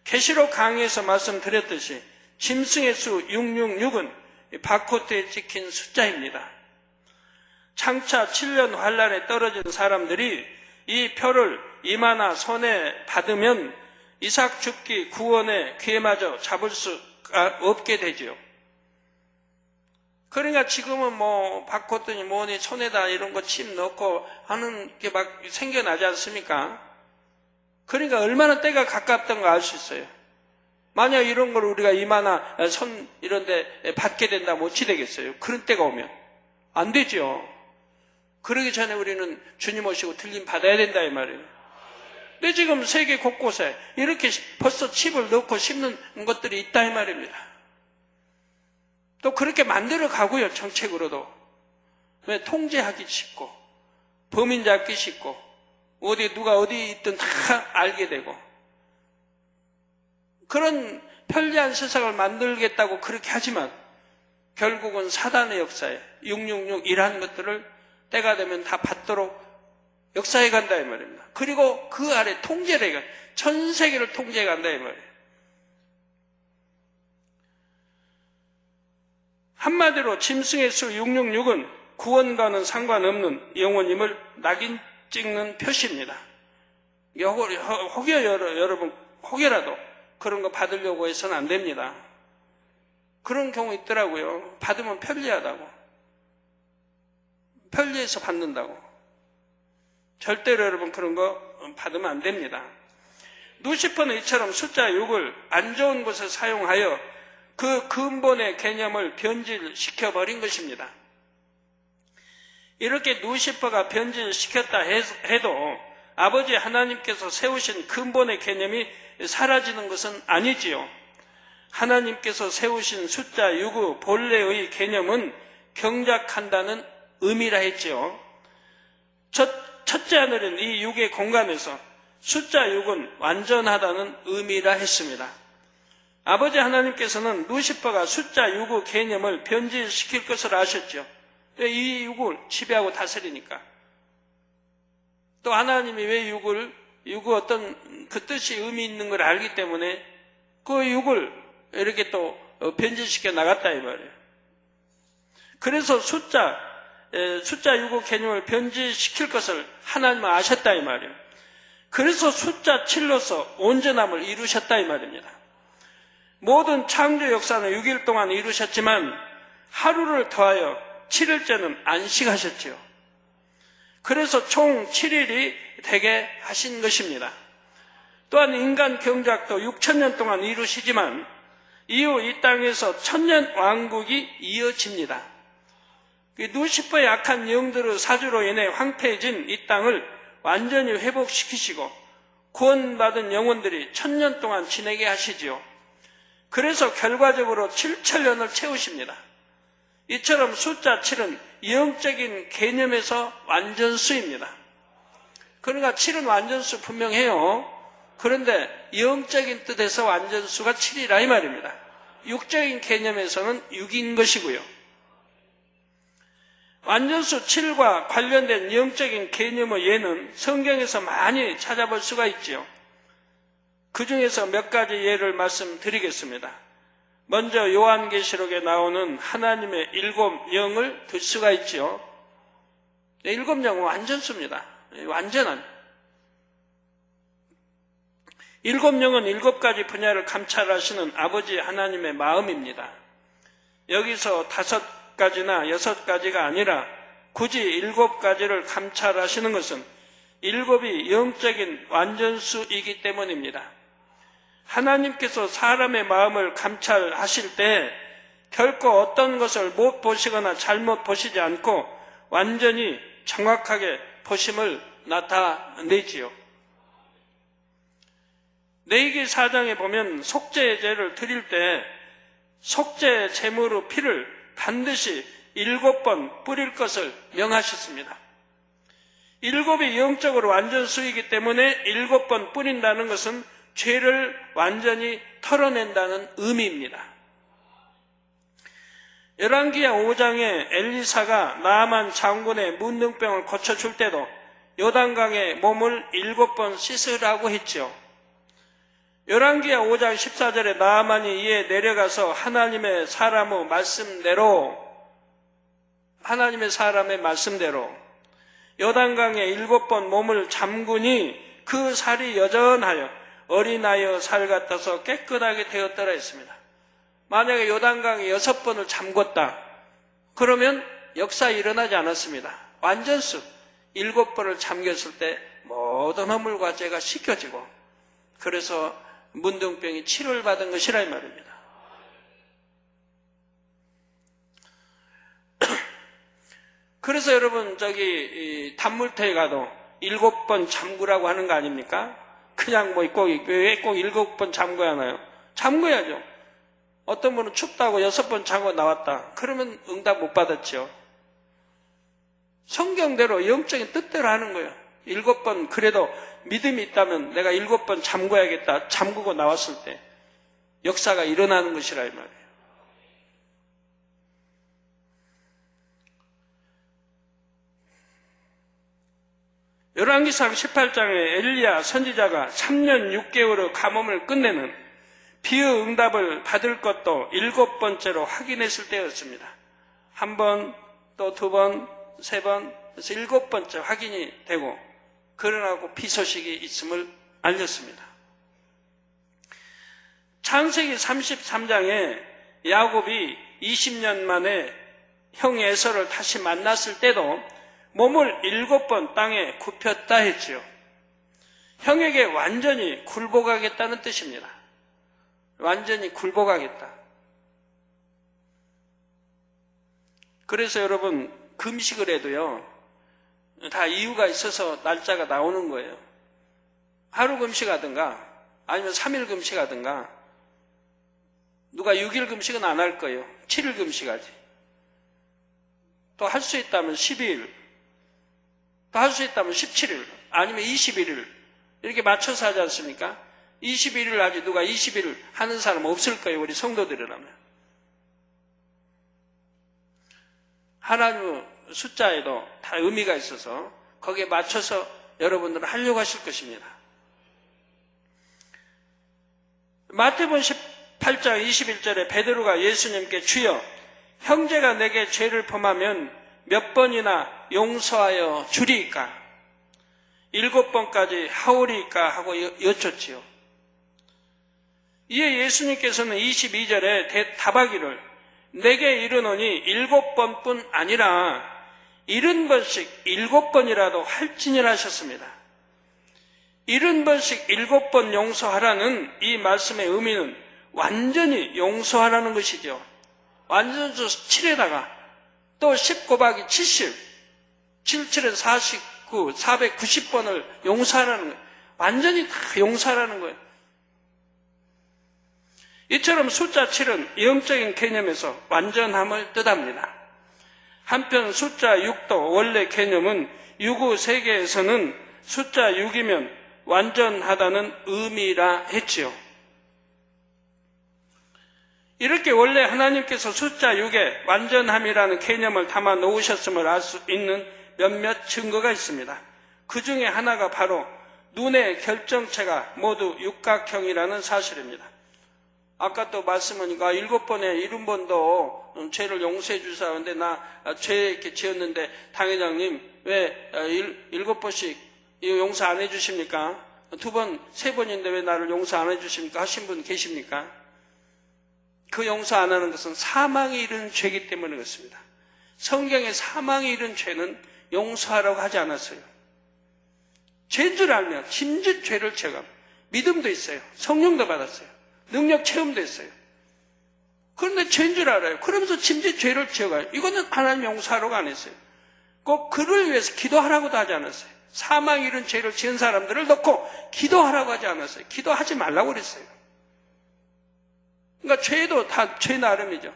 계시록 강의에서 말씀드렸듯이 짐승의 수 666은 바코드에 찍힌 숫자입니다. 장차 7년 환란에 떨어진 사람들이 이 표를 이마나 손에 받으면 이삭 죽기 구원의 기회마저 잡을 수가 없게 되지요. 그러니까 지금은 뭐 바코드니 뭐니 손에다 이런 거 칩 넣고 하는 게 막 생겨나지 않습니까? 그러니까 얼마나 때가 가깝던 거 알 수 있어요. 만약 이런 걸 우리가 이마나 손 이런 데 받게 된다면 어찌 되겠어요? 그런 때가 오면 안 되죠. 그러기 전에 우리는 주님 오시고 들림 받아야 된다 이 말이에요. 근데 지금 세계 곳곳에 이렇게 벌써 칩을 넣고 심는 것들이 있다 이 말입니다. 또 그렇게 만들어 가고요. 정책으로도. 왜 통제하기 쉽고 범인 잡기 쉽고 어디 누가 어디 있든 다 알게 되고 그런 편리한 세상을 만들겠다고 그렇게 하지만 결국은 사단의 역사에 666이라는 것들을 때가 되면 다 받도록 역사해 간다 이 말입니다. 그리고 그 아래 통제를 해가 전 세계를 통제해 간다 이 말이에요. 한마디로 짐승의 수 666은 구원과는 상관없는 영혼임을 낙인 찍는 표시입니다. 혹여 여러분 혹여라도 그런 거 받으려고 해서는 안 됩니다. 그런 경우 있더라고요. 받으면 편리하다고. 편리해서 받는다고. 절대로 여러분 그런 거 받으면 안 됩니다. 누시퍼는 이처럼 숫자 6을 안 좋은 곳에 사용하여 그 근본의 개념을 변질시켜버린 것입니다. 이렇게 누시퍼가 변질시켰다 해도 아버지 하나님께서 세우신 근본의 개념이 사라지는 것은 아니지요. 하나님께서 세우신 숫자 6의 본래의 개념은 경작한다는 의미라 했지요. 첫째 하늘은 이 6의 공간에서 숫자 6은 완전하다는 의미라 했습니다. 아버지 하나님께서는 루시퍼가 숫자 6의 개념을 변질시킬 것을 아셨죠. 이 6을 지배하고 다스리니까. 또 하나님이 왜 6의 어떤 그 뜻이 의미 있는 걸 알기 때문에 그 6을 이렇게 또 변질시켜 나갔다 이 말이에요. 그래서 숫자 6의 개념을 변질시킬 것을 하나님은 아셨다 이 말이에요. 그래서 숫자 7로서 온전함을 이루셨다 이 말입니다. 모든 창조 역사는 6일 동안 이루셨지만 하루를 더하여 7일째는 안식하셨지요. 그래서 총 7일이 되게 하신 것입니다. 또한 인간 경작도 6,000년 동안 이루시지만 이후 이 땅에서 1000년 왕국이 이어집니다. 루시퍼의 악한 영들의 사주로 인해 황폐해진 이 땅을 완전히 회복시키시고 구원받은 영혼들이 1000년 동안 지내게 하시지요. 그래서 결과적으로 7,000년을 채우십니다. 이처럼 숫자 7은 영적인 개념에서 완전수입니다. 그러니까 7은 완전수 분명해요. 그런데 영적인 뜻에서 완전수가 7이라 이 말입니다. 육적인 개념에서는 6인 것이고요. 완전수 7과 관련된 영적인 개념의 예는 성경에서 많이 찾아볼 수가 있지요. 그 중에서 몇 가지 예를 말씀드리겠습니다. 먼저 요한계시록에 나오는 하나님의 7영을 들 수가 있지요. 7영은 완전수입니다. 완전한. 7영은 7가지 분야를 감찰하시는 아버지 하나님의 마음입니다. 여기서 5가지나 6가지가 아니라 굳이 7가지를 감찰하시는 것은 7이 영적인 완전수이기 때문입니다. 하나님께서 사람의 마음을 감찰하실 때 결코 어떤 것을 못 보시거나 잘못 보시지 않고 완전히 정확하게 보심을 나타내지요. 레위기 4장에 보면 속죄의 제를 드릴 때 속죄 제물의 피를 반드시 7번 뿌릴 것을 명하셨습니다. 7이 영적으로 완전수이기 때문에 7번 뿌린다는 것은 죄를 완전히 털어낸다는 의미입니다. 열왕기하 5장에 엘리사가 나아만 장군의 문둥병을 고쳐줄 때도 요단강에 몸을 7번 씻으라고 했죠. 열왕기하 5장 14절에 나아만이 이에 내려가서 하나님의 사람의 말씀대로 요단강에 7번 몸을 잠그니 그 살이 여전하여 어린아이의 살 같아서 깨끗하게 되었더라 했습니다. 만약에 요단강에 6번을 잠궜다. 그러면 역사에 일어나지 않았습니다. 완전수 7번을 잠겼을 때 모든 허물과 죄가 씻겨지고 그래서 문둥병이 치료를 받은 것이라 이 말입니다. 그래서 여러분 단물터에 가도 7번 잠그라고 하는 거 아닙니까? 그냥 왜 꼭 7번 잠궈야 하나요? 잠궈야죠. 어떤 분은 춥다고 6번 잠궈 나왔다. 그러면 응답 못 받았죠. 성경대로 영적인 뜻대로 하는 거예요. 7번 그래도 믿음이 있다면 내가 7번 잠궈야겠다. 잠그고 나왔을 때 역사가 일어나는 것이라 이 말이에요. 열왕기상 18장에 엘리야 선지자가 3년 6개월의 가뭄을 끝내는 비의 응답을 받을 것도 7번째로 확인했을 때였습니다. 1번, 또 2번, 3번, 그래서 7번째 확인이 되고 그러나고 비 소식이 있음을 알렸습니다. 창세기 33장에 야곱이 20년 만에 형 에서를 다시 만났을 때도 몸을 7번 땅에 굽혔다 했지요. 형에게 완전히 굴복하겠다는 뜻입니다. 완전히 굴복하겠다. 그래서 여러분 금식을 해도요 다 이유가 있어서 날짜가 나오는 거예요. 하루 금식하든가 아니면 3일 금식하든가 누가 6일 금식은 안 할 거예요. 7일 금식하지. 또 할 수 있다면 12일 또 할 수 있다면 17일 아니면 21일 이렇게 맞춰서 하지 않습니까? 21일 하지 누가 20일 하는 사람 없을 거예요. 우리 성도들이라면. 하나님의 숫자에도 다 의미가 있어서 거기에 맞춰서 여러분들은 하려고 하실 것입니다. 마태복음 18장 21절에 베드로가 예수님께 주여 형제가 내게 죄를 범하면 몇 번이나 용서하여 주리이까? 7번까지 하오리이까? 하고 여쭙지요. 이에 예수님께서는 22절에 답하기를 내게 이르노니 7번뿐 아니라 70번씩 7번이라도 할지니라 하셨습니다. 70번씩 7번 용서하라는 이 말씀의 의미는 완전히 용서하라는 것이죠. 완전 7에다가 또 10 곱하기 70, 77에 49, 490번을 용서하라는 거예요. 완전히 다 용서하라는 거예요. 이처럼 숫자 7은 영적인 개념에서 완전함을 뜻합니다. 한편 숫자 6도 원래 개념은 유구 세계에서는 숫자 6이면 완전하다는 의미라 했지요. 이렇게 원래 하나님께서 숫자 6에 완전함이라는 개념을 담아 놓으셨음을 알 수 있는 몇몇 증거가 있습니다. 그 중에 하나가 바로 눈의 결정체가 모두 육각형이라는 사실입니다. 아까 또 말씀하니까 7번에 70번도 죄를 용서해 주사 하는데 나 죄 이렇게 지었는데 당회장님 왜 7번씩 용서 안 해주십니까? 2번, 3번인데 왜 나를 용서 안 해주십니까? 하신 분 계십니까? 그 용서 안 하는 것은 사망이 이른 죄이기 때문에 그렇습니다. 성경에 사망이 이른 죄는 용서하라고 하지 않았어요. 죄인 줄 알면 짐짓 죄를 제거합니다. 믿음도 있어요. 성령도 받았어요. 능력 체험도 했어요. 그런데 죄인 줄 알아요. 그러면서 짐짓 죄를 제거해요. 이거는 하나님 용서하라고 안 했어요. 꼭 그를 위해서 기도하라고도 하지 않았어요. 사망 이른 죄를 지은 사람들을 놓고 기도하라고 하지 않았어요. 기도하지 말라고 그랬어요. 그러니까 죄도 다 죄 나름이죠.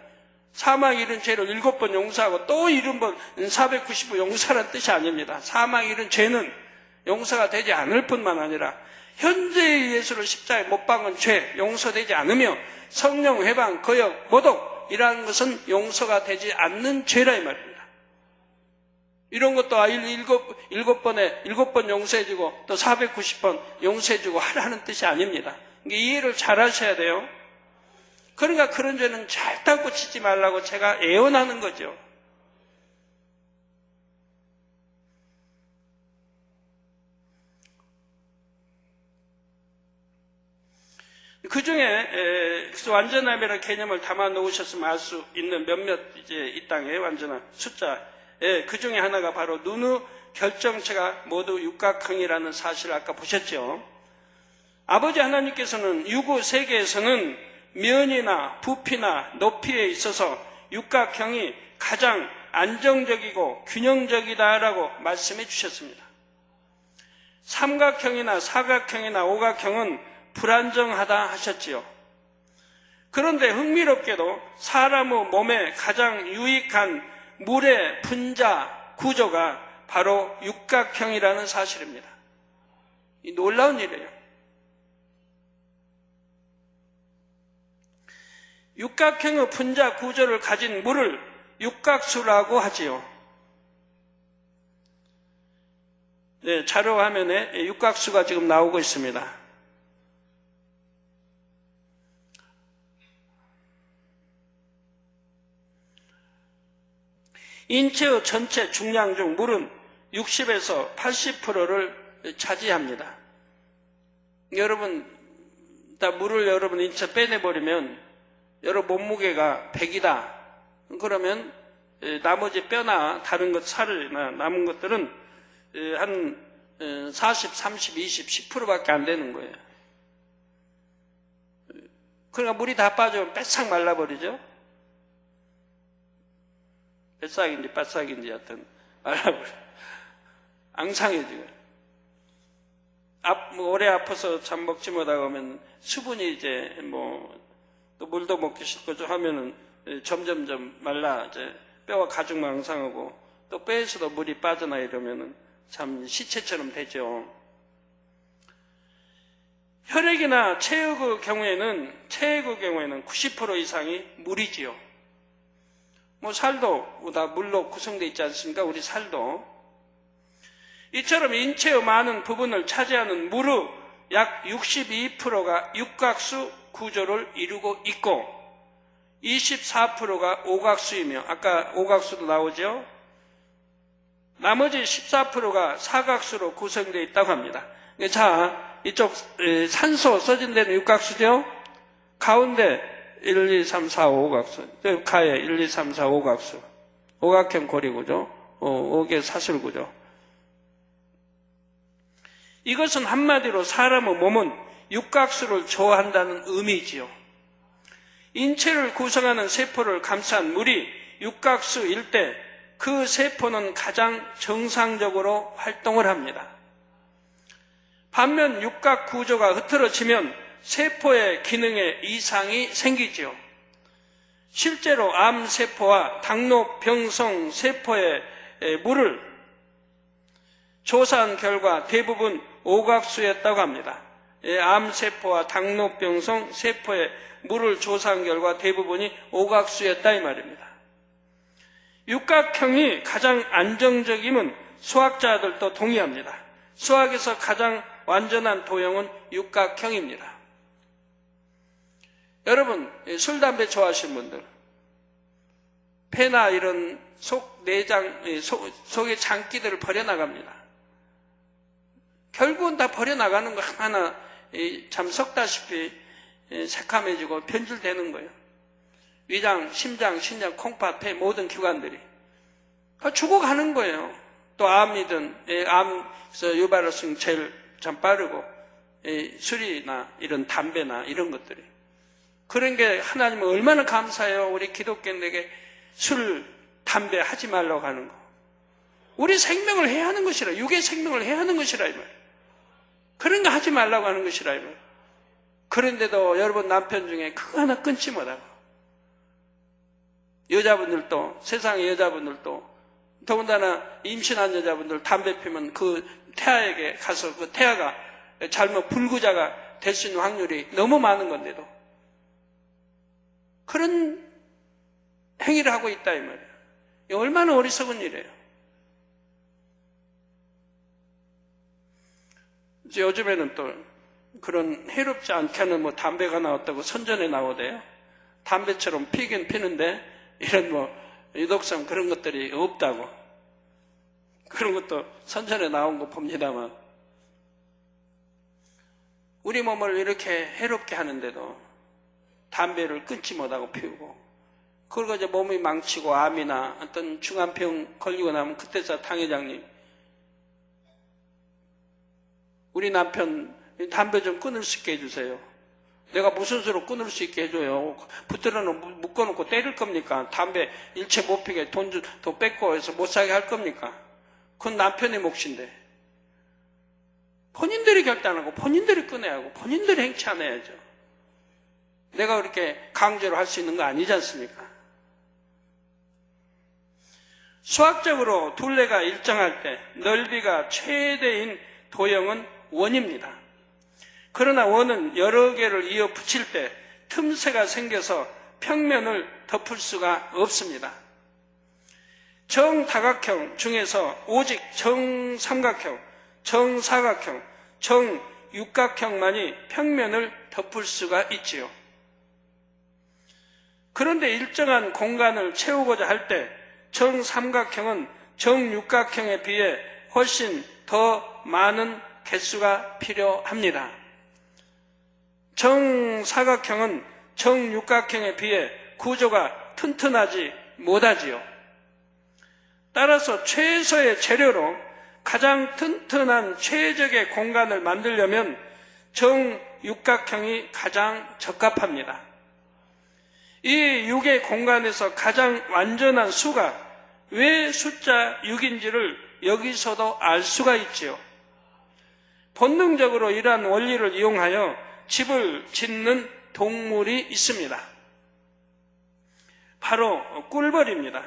사망 이른 죄를 7번 용서하고 또 70번 490번 용서하라는 뜻이 아닙니다. 사망 이른 죄는 용서가 되지 않을 뿐만 아니라 현재의 예수를 십자가에 못 박은 죄 용서되지 않으며 성령 회방, 거역, 모독이라는 것은 용서가 되지 않는 죄라 이 말입니다. 이런 것도 7번 용서해주고 또 490번 용서해주고 하라는 뜻이 아닙니다. 이해를 잘 하셔야 돼요. 그러니까 그런 죄는 절대 짓지 말라고 제가 애원하는 거죠. 그 중에 완전함이라는 개념을 담아 놓으셨으면 알 수 있는 몇몇 이제 이 땅에 완전한 숫자, 그 중에 하나가 바로 눈의 결정체가 모두 육각형이라는 사실을 아까 보셨죠. 아버지 하나님께서는 유구 세계에서는 면이나 부피나 높이에 있어서 육각형이 가장 안정적이고 균형적이다라고 말씀해 주셨습니다. 삼각형이나 사각형이나 오각형은 불안정하다 하셨지요. 그런데 흥미롭게도 사람의 몸에 가장 유익한 물의 분자 구조가 바로 육각형이라는 사실입니다. 이 놀라운 일이에요. 육각형의 분자 구조를 가진 물을 육각수라고 하지요. 네, 자료 화면에 육각수가 지금 나오고 있습니다. 인체의 전체 중량 중 물은 60에서 80%를 차지합니다. 여러분, 다 물을 여러분 인체 빼내버리면 여러분 몸무게가 100이다. 그러면 나머지 뼈나 다른 것, 살이나 남은 것들은 한 40, 30, 20, 10%밖에 안 되는 거예요. 그러니까 물이 다 빠지면 빼싹 말라버리죠. 뱃삭인지 바싹인지 하여튼 말라버려. 앙상해지고. 오래 아파서 잠 먹지 못하고 하면 수분이 이제 또 물도 먹기 싫고 좀 하면은 점점점 말라 이제 뼈가 가죽만 앙상하고 또 뼈에서도 물이 빠져나 이러면은 참 시체처럼 되죠. 혈액이나 체액의 경우에는 90% 이상이 물이지요. 살도 다 물로 구성되어 있지 않습니까? 우리 살도. 이처럼 인체의 많은 부분을 차지하는 물의 약 62%가 육각수 구조를 이루고 있고 24%가 오각수이며, 아까 오각수도 나오죠? 나머지 14%가 사각수로 구성되어 있다고 합니다. 자, 이쪽 산소 써진 데는 육각수죠? 가운데 1, 2, 3, 4, 5각수. 가에 1, 2, 3, 4, 5각수. 오각형 고리구조. 5개 사슬구조. 이것은 한마디로 사람의 몸은 육각수를 좋아한다는 의미지요. 인체를 구성하는 세포를 감싼 물이 육각수일 때 그 세포는 가장 정상적으로 활동을 합니다. 반면 육각 구조가 흐트러지면 세포의 기능에 이상이 생기지요. 실제로 암세포와 당뇨병성 세포의 물을 조사한 결과 대부분 오각수였다고 합니다. 암세포와 당뇨병성 세포의 물을 조사한 결과 대부분이 오각수였다 이 말입니다. 육각형이 가장 안정적임은 수학자들도 동의합니다. 수학에서 가장 완전한 도형은 육각형입니다. 여러분, 술, 담배 좋아하시는 분들, 폐나 이런 속의 장기들을 버려나갑니다. 결국은 다 버려나가는 거 하나 참 썩다시피 새카매지고 변질되는 거예요. 위장, 심장, 신장, 콩팥, 폐 모든 기관들이 죽어가는 거예요. 또 암이든 암에서 유발할 수 있는 제일 참 빠르고 술이나 이런 담배나 이런 것들이 그런 게 하나님은 얼마나 감사해요. 우리 기독교인에게 술, 담배 하지 말라고 하는 거. 우리 생명을 해야 하는 것이라, 육의 생명을 해야 하는 것이라 이 말. 그런 거 하지 말라고 하는 것이라 이 말. 그런데도 여러분 남편 중에 그거 하나 끊지 못하고 여자분들도, 세상의 여자분들도, 더군다나 임신한 여자분들 담배 피면 그 태아에게 가서 그 태아가 잘못 불구자가 될 수 있는 확률이 너무 많은 건데도 그런 행위를 하고 있다 이 말이에요. 얼마나 어리석은 일이에요. 이제 요즘에는 또 그런 해롭지 않게는 뭐 담배가 나왔다고 선전에 나오대요. 담배처럼 피긴 피는데 이런 유독성 그런 것들이 없다고. 그런 것도 선전에 나온 거 봅니다만 우리 몸을 이렇게 해롭게 하는데도 담배를 끊지 못하고 피우고 그리고 이제 몸이 망치고 암이나 어떤 중환병 걸리고 나면 그때서 당회장님 우리 남편 담배 좀 끊을 수 있게 해주세요. 내가 무슨 수로 끊을 수 있게 해줘요. 붙들어놓고 묶어놓고 때릴 겁니까? 담배 일체 못 피게 돈 뺏고 해서 못 사게 할 겁니까? 그건 남편의 몫인데 본인들이 결단하고 본인들이 끊어야 하고 본인들이 행치해야죠. 내가 그렇게 강제로 할 수 있는 거 아니지 않습니까? 수학적으로 둘레가 일정할 때 넓이가 최대인 도형은 원입니다. 그러나 원은 여러 개를 이어 붙일 때 틈새가 생겨서 평면을 덮을 수가 없습니다. 정다각형 중에서 오직 정삼각형, 정사각형, 정육각형만이 평면을 덮을 수가 있지요. 그런데 일정한 공간을 채우고자 할 때 정삼각형은 정육각형에 비해 훨씬 더 많은 개수가 필요합니다. 정사각형은 정육각형에 비해 구조가 튼튼하지 못하지요. 따라서 최소의 재료로 가장 튼튼한 최적의 공간을 만들려면 정육각형이 가장 적합합니다. 이 6의 공간에서 가장 완전한 수가 왜 숫자 6인지를 여기서도 알 수가 있지요. 본능적으로 이러한 원리를 이용하여 집을 짓는 동물이 있습니다. 바로 꿀벌입니다.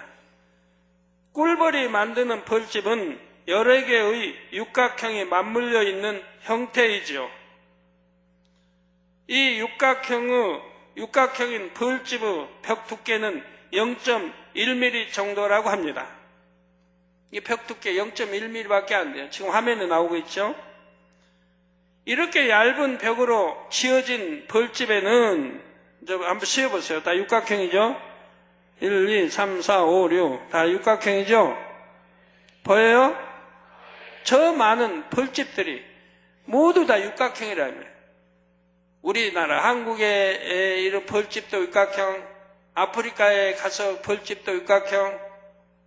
꿀벌이 만드는 벌집은 여러 개의 육각형이 맞물려 있는 형태이지요. 이 육각형인 벌집의 벽 두께는 0.1mm 정도라고 합니다. 이 벽 두께 0.1mm밖에 안 돼요. 지금 화면에 나오고 있죠? 이렇게 얇은 벽으로 지어진 벌집에는 한번 씌워보세요. 다 육각형이죠? 1, 2, 3, 4, 5, 6. 다 육각형이죠? 보여요? 저 많은 벌집들이 모두 다 육각형이라며. 우리나라, 한국의 이런 벌집도 육각형, 아프리카에 가서 벌집도 육각형,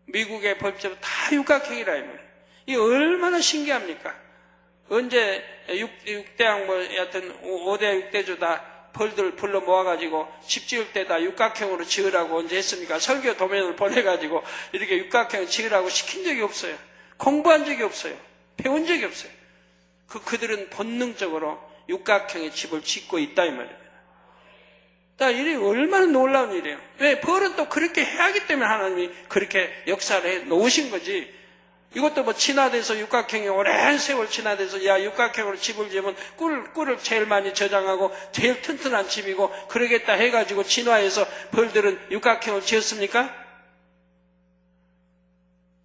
미국의 벌집도 다 육각형이라며. 이게 얼마나 신기합니까? 언제 6대왕 여하튼 5대 6대주 다 벌들 불러 모아가지고 집 지을 때 다 육각형으로 지으라고 언제 했습니까? 설교 도면을 보내가지고 이렇게 육각형 지으라고 시킨 적이 없어요. 공부한 적이 없어요. 배운 적이 없어요. 그들은 본능적으로 육각형의 집을 짓고 있다 이 말입니다. 이게 얼마나 놀라운 일이에요. 왜? 벌은 또 그렇게 해야 하기 때문에 하나님이 그렇게 역사를 해 놓으신 거지. 이것도 뭐 진화돼서 육각형이 오랜 세월 진화돼서 야 육각형으로 집을 지으면 꿀을 제일 많이 저장하고 제일 튼튼한 집이고 그러겠다 해가지고 진화해서 벌들은 육각형을 지었습니까?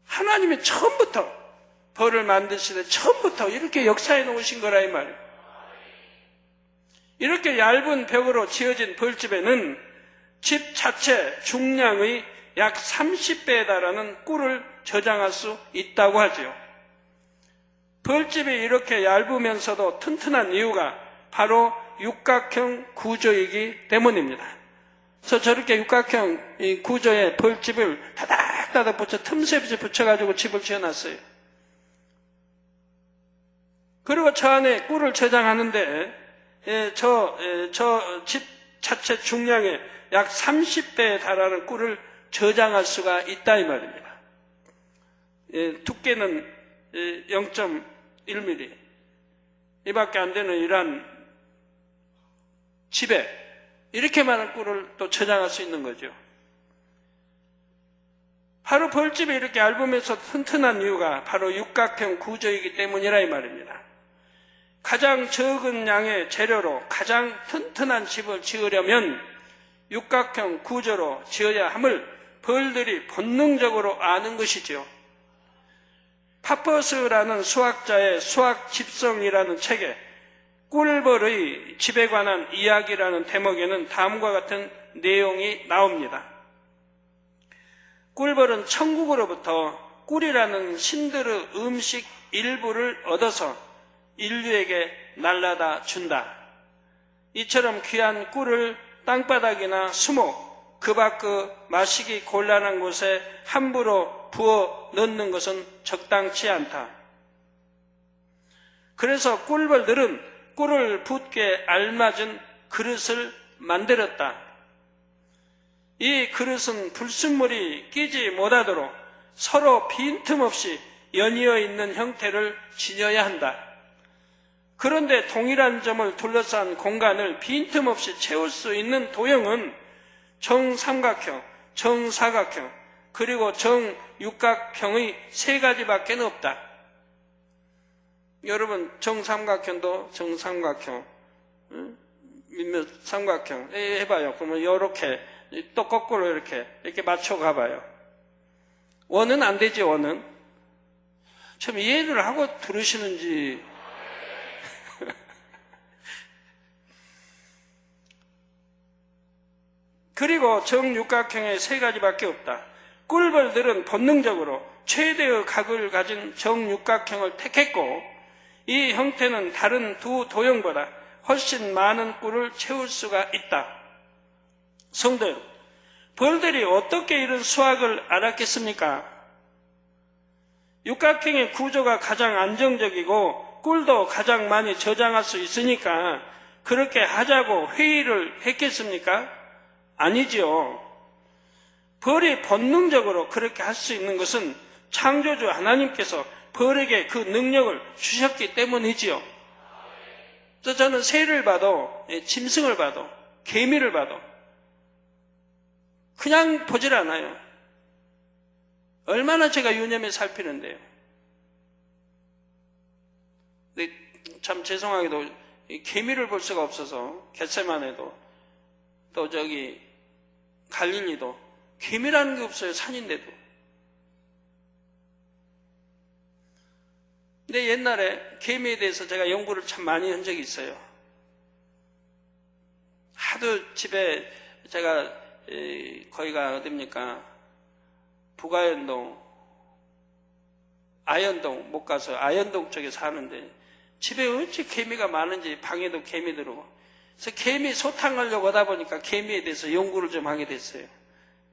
하나님이 처음부터 벌을 만드실 때 처음부터 이렇게 역사해 놓으신 거라 이 말이에요. 이렇게 얇은 벽으로 지어진 벌집에는 집 자체 중량의 약 30배에 달하는 꿀을 저장할 수 있다고 하지요. 벌집이 이렇게 얇으면서도 튼튼한 이유가 바로 육각형 구조이기 때문입니다. 그래서 저렇게 육각형 구조의 벌집을 다닥다닥 붙여 틈새 붙여가지고 집을 지어놨어요. 그리고 저 안에 꿀을 저장하는데 저 집 자체 중량의 약 30배에 달하는 꿀을 저장할 수가 있다 이 말입니다. 두께는 0.1mm 이밖에 안 되는 이러한 집에 이렇게 많은 꿀을 또 저장할 수 있는 거죠. 바로 벌집이 이렇게 얇으면서 튼튼한 이유가 바로 육각형 구조이기 때문이라 이 말입니다. 가장 적은 양의 재료로 가장 튼튼한 집을 지으려면 육각형 구조로 지어야 함을 벌들이 본능적으로 아는 것이지요. 파퍼스라는 수학자의 수학 집성이라는 책에 꿀벌의 집에 관한 이야기라는 대목에는 다음과 같은 내용이 나옵니다. 꿀벌은 천국으로부터 꿀이라는 신들의 음식 일부를 얻어서 인류에게 날라다 준다. 이처럼 귀한 꿀을 땅바닥이나 수목, 그 밖의 마시기 곤란한 곳에 함부로 부어 넣는 것은 적당치 않다. 그래서 꿀벌들은 꿀을 붓게 알맞은 그릇을 만들었다. 이 그릇은 불순물이 끼지 못하도록 서로 빈틈없이 연이어 있는 형태를 지녀야 한다. 그런데 동일한 점을 둘러싼 공간을 빈틈없이 채울 수 있는 도형은 정삼각형, 정사각형, 그리고 정육각형의 세 가지밖에 없다. 여러분 정삼각형도 정삼각형, 삼각형 해봐요. 그러면 이렇게 또 거꾸로 이렇게 맞춰 가봐요. 원은 안 되지. 원은 참 이해를 하고 들으시는지. 그리고 정육각형의 세 가지밖에 없다. 꿀벌들은 본능적으로 최대의 각을 가진 정육각형을 택했고 이 형태는 다른 두 도형보다 훨씬 많은 꿀을 채울 수가 있다. 성도 여러분, 벌들이 어떻게 이런 수학을 알았겠습니까? 육각형의 구조가 가장 안정적이고 꿀도 가장 많이 저장할 수 있으니까 그렇게 하자고 회의를 했겠습니까? 아니지요. 벌이 본능적으로 그렇게 할 수 있는 것은 창조주 하나님께서 벌에게 그 능력을 주셨기 때문이지요. 저는 새를 봐도, 짐승을 봐도, 개미를 봐도 그냥 보질 않아요. 얼마나 제가 유념해 살피는데요. 근데 참 죄송하게도 개미를 볼 수가 없어서 겟세마네도 또 갈릴리도 개미라는 게 없어요. 산인데도. 근데 옛날에 개미에 대해서 제가 연구를 참 많이 한 적이 있어요. 하도 집에 제가 거기가 어딥니까? 북아현동, 아현동 못 가서 아현동 쪽에 사는데 집에 어찌 개미가 많은지 방에도 개미 들어오고 그래서 개미 소탕 하려고 하다 보니까 개미에 대해서 연구를 좀 하게 됐어요.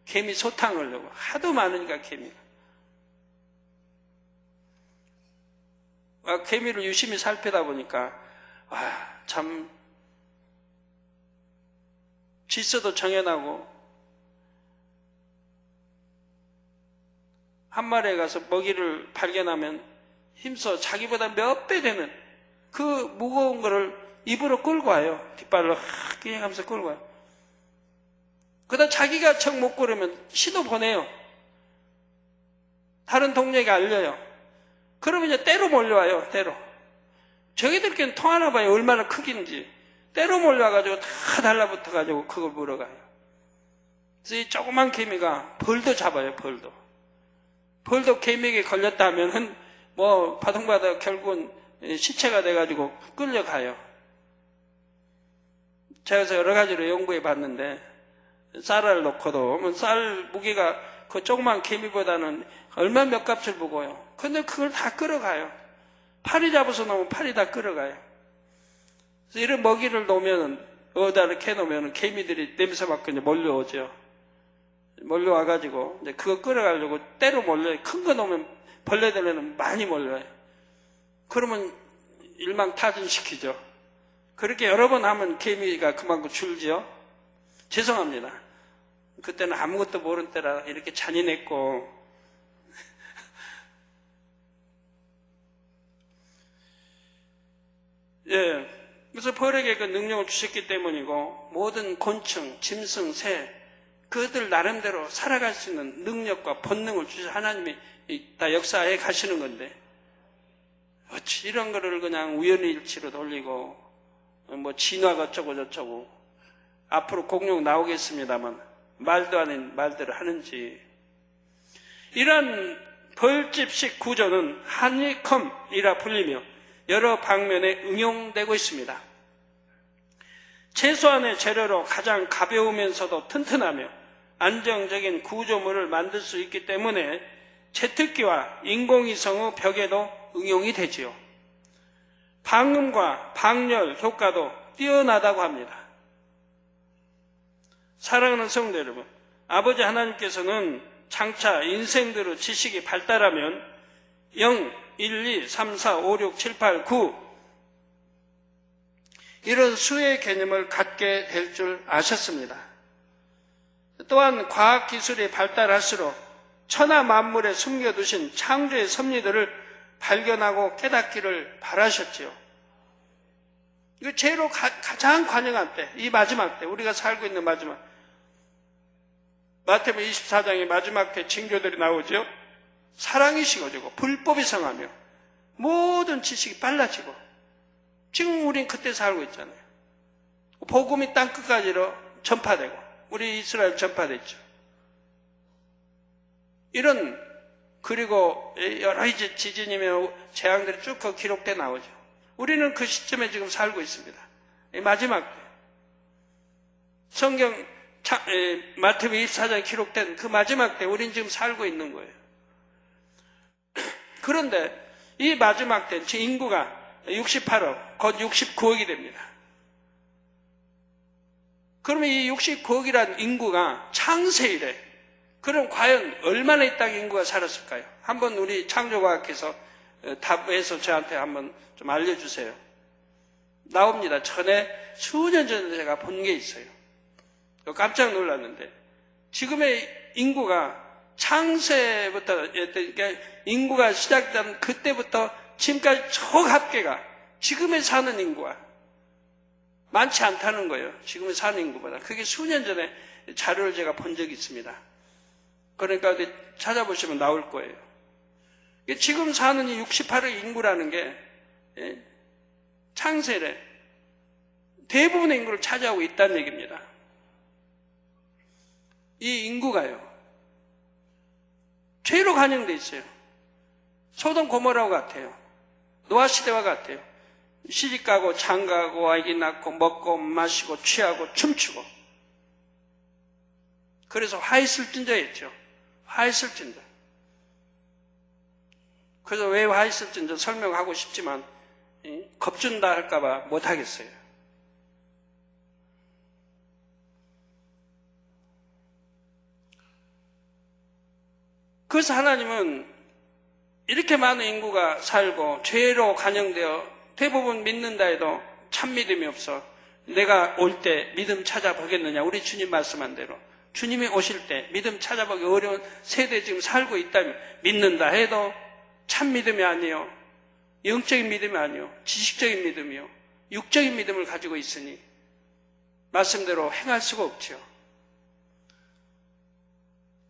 개미 소탕 하려고 하도 많으니까 개미가. 개미를 유심히 살피다 보니까 참 질서도 정연하고 한 마리에 가서 먹이를 발견하면 힘써 자기보다 몇 배 되는 그 무거운 거를 입으로 끌고 와요. 뒷발로 그냥 하면서 끌고 와요. 그러다 자기가 정 못 고르면 신호 보내요. 다른 동료에게 알려요. 그러면 이제 때로 몰려와요. 때로. 저기들끼리는 통하나 봐요. 얼마나 크긴지. 때로 몰려와가지고 다 달라붙어가지고 그걸 물어가요. 그래서 이 조그만 개미가 벌도 잡아요. 벌도 개미에게 걸렸다 하면은 뭐 바둥바둥 결국은 시체가 돼가지고 끌려가요. 제가 그래서 여러 가지로 연구해 봤는데 쌀알 놓고도 쌀 무게가 그 조그만 개미보다는 얼마 몇 값을 보고요. 근데 그걸 다 끌어가요. 파리 잡아서 놓으면 파리 다 끌어가요. 그래서 이런 먹이를 놓으면 어디다 이렇게 해놓으면 개미들이 냄새 맡고 이제 몰려오죠. 몰려와가지고 이제 그거 끌어가려고 때로 몰려요. 큰 거 놓으면 벌레들은 많이 몰려요. 그러면 일망타진시키죠. 그렇게 여러 번 하면 개미가 그만큼 줄지요. 죄송합니다. 그때는 아무것도 모르는 때라 이렇게 잔인했고 예, 그래서 벌에게 그 능력을 주셨기 때문이고 모든 곤충, 짐승, 새 그들 나름대로 살아갈 수 있는 능력과 본능을 주셔서 하나님이 다 역사해 가시는 건데 어찌 이런 거를 그냥 우연일치로 돌리고 뭐 진화가 어쩌고 저쩌고 앞으로 공룡 나오겠습니다만 말도 아닌 말들을 하는지 이런 벌집식 구조는 하니컴이라 불리며 여러 방면에 응용되고 있습니다. 최소한의 재료로 가장 가벼우면서도 튼튼하며 안정적인 구조물을 만들 수 있기 때문에 제특기와 인공위성의 벽에도 응용이 되지요. 방음과 방열 효과도 뛰어나다고 합니다. 사랑하는 성도 여러분, 아버지 하나님께서는 장차 인생대로 지식이 발달하면 0, 1, 2, 3, 4, 5, 6, 7, 8, 9 이런 수의 개념을 갖게 될 줄 아셨습니다. 또한 과학기술이 발달할수록 천하 만물에 숨겨두신 창조의 섭리들을 발견하고 깨닫기를 바라셨지요. 이거 제로 가장 관영한 때, 이 마지막 때, 우리가 살고 있는 마지막 마태복음 24장의 마지막 때 징조들이 나오죠. 사랑이 식어지고 불법이 성하며 모든 지식이 빨라지고 지금 우린 그때 살고 있잖아요. 복음이 땅끝까지로 전파되고 우리 이스라엘 전파됐죠. 이런 그리고 여러 지진이며 재앙들이 쭉 기록돼 나오죠. 우리는 그 시점에 지금 살고 있습니다. 마지막 때 성경 마태복음 24장에 기록된 그 마지막 때 우리는 지금 살고 있는 거예요. 그런데 이 마지막 때 인구가 68억, 곧 69억이 됩니다. 그러면 이 69억이라는 인구가 창세 이래 그럼 과연 얼마나 이 땅에 인구가 살았을까요? 한번 우리 창조과학에서 답해서 저한테 한번 좀 알려주세요. 나옵니다. 전에 수년 전에 제가 본 게 있어요. 깜짝 놀랐는데 지금의 인구가 창세부터 그러니까 인구가 시작된 그때부터 지금까지 총 합계가 지금에 사는 인구가 많지 않다는 거예요. 지금에 사는 인구보다. 그게 수년 전에 자료를 제가 본 적이 있습니다. 그러니까 찾아보시면 나올 거예요. 지금 사는 이 68억 인구라는 게 창세래 대부분의 인구를 차지하고 있다는 얘기입니다. 이 인구가요. 죄로 관영돼 있어요. 소돔 고모라와 같아요. 노아 시대와 같아요. 시집가고 장가고 아기 낳고 먹고 마시고 취하고 춤추고. 그래서 화있을진저였죠. 화있을진저. 그래서 왜 화있을진저 설명하고 싶지만 겁준다 할까봐 못하겠어요. 그래서 하나님은 이렇게 많은 인구가 살고 죄로 간영되어 대부분 믿는다 해도 참 믿음이 없어. 내가 올 때 믿음 찾아보겠느냐. 우리 주님 말씀한 대로 주님이 오실 때 믿음 찾아보기 어려운 세대 지금 살고 있다면 믿는다 해도 참 믿음이 아니요, 영적인 믿음이 아니요, 지식적인 믿음이요, 육적인 믿음을 가지고 있으니 말씀대로 행할 수가 없죠.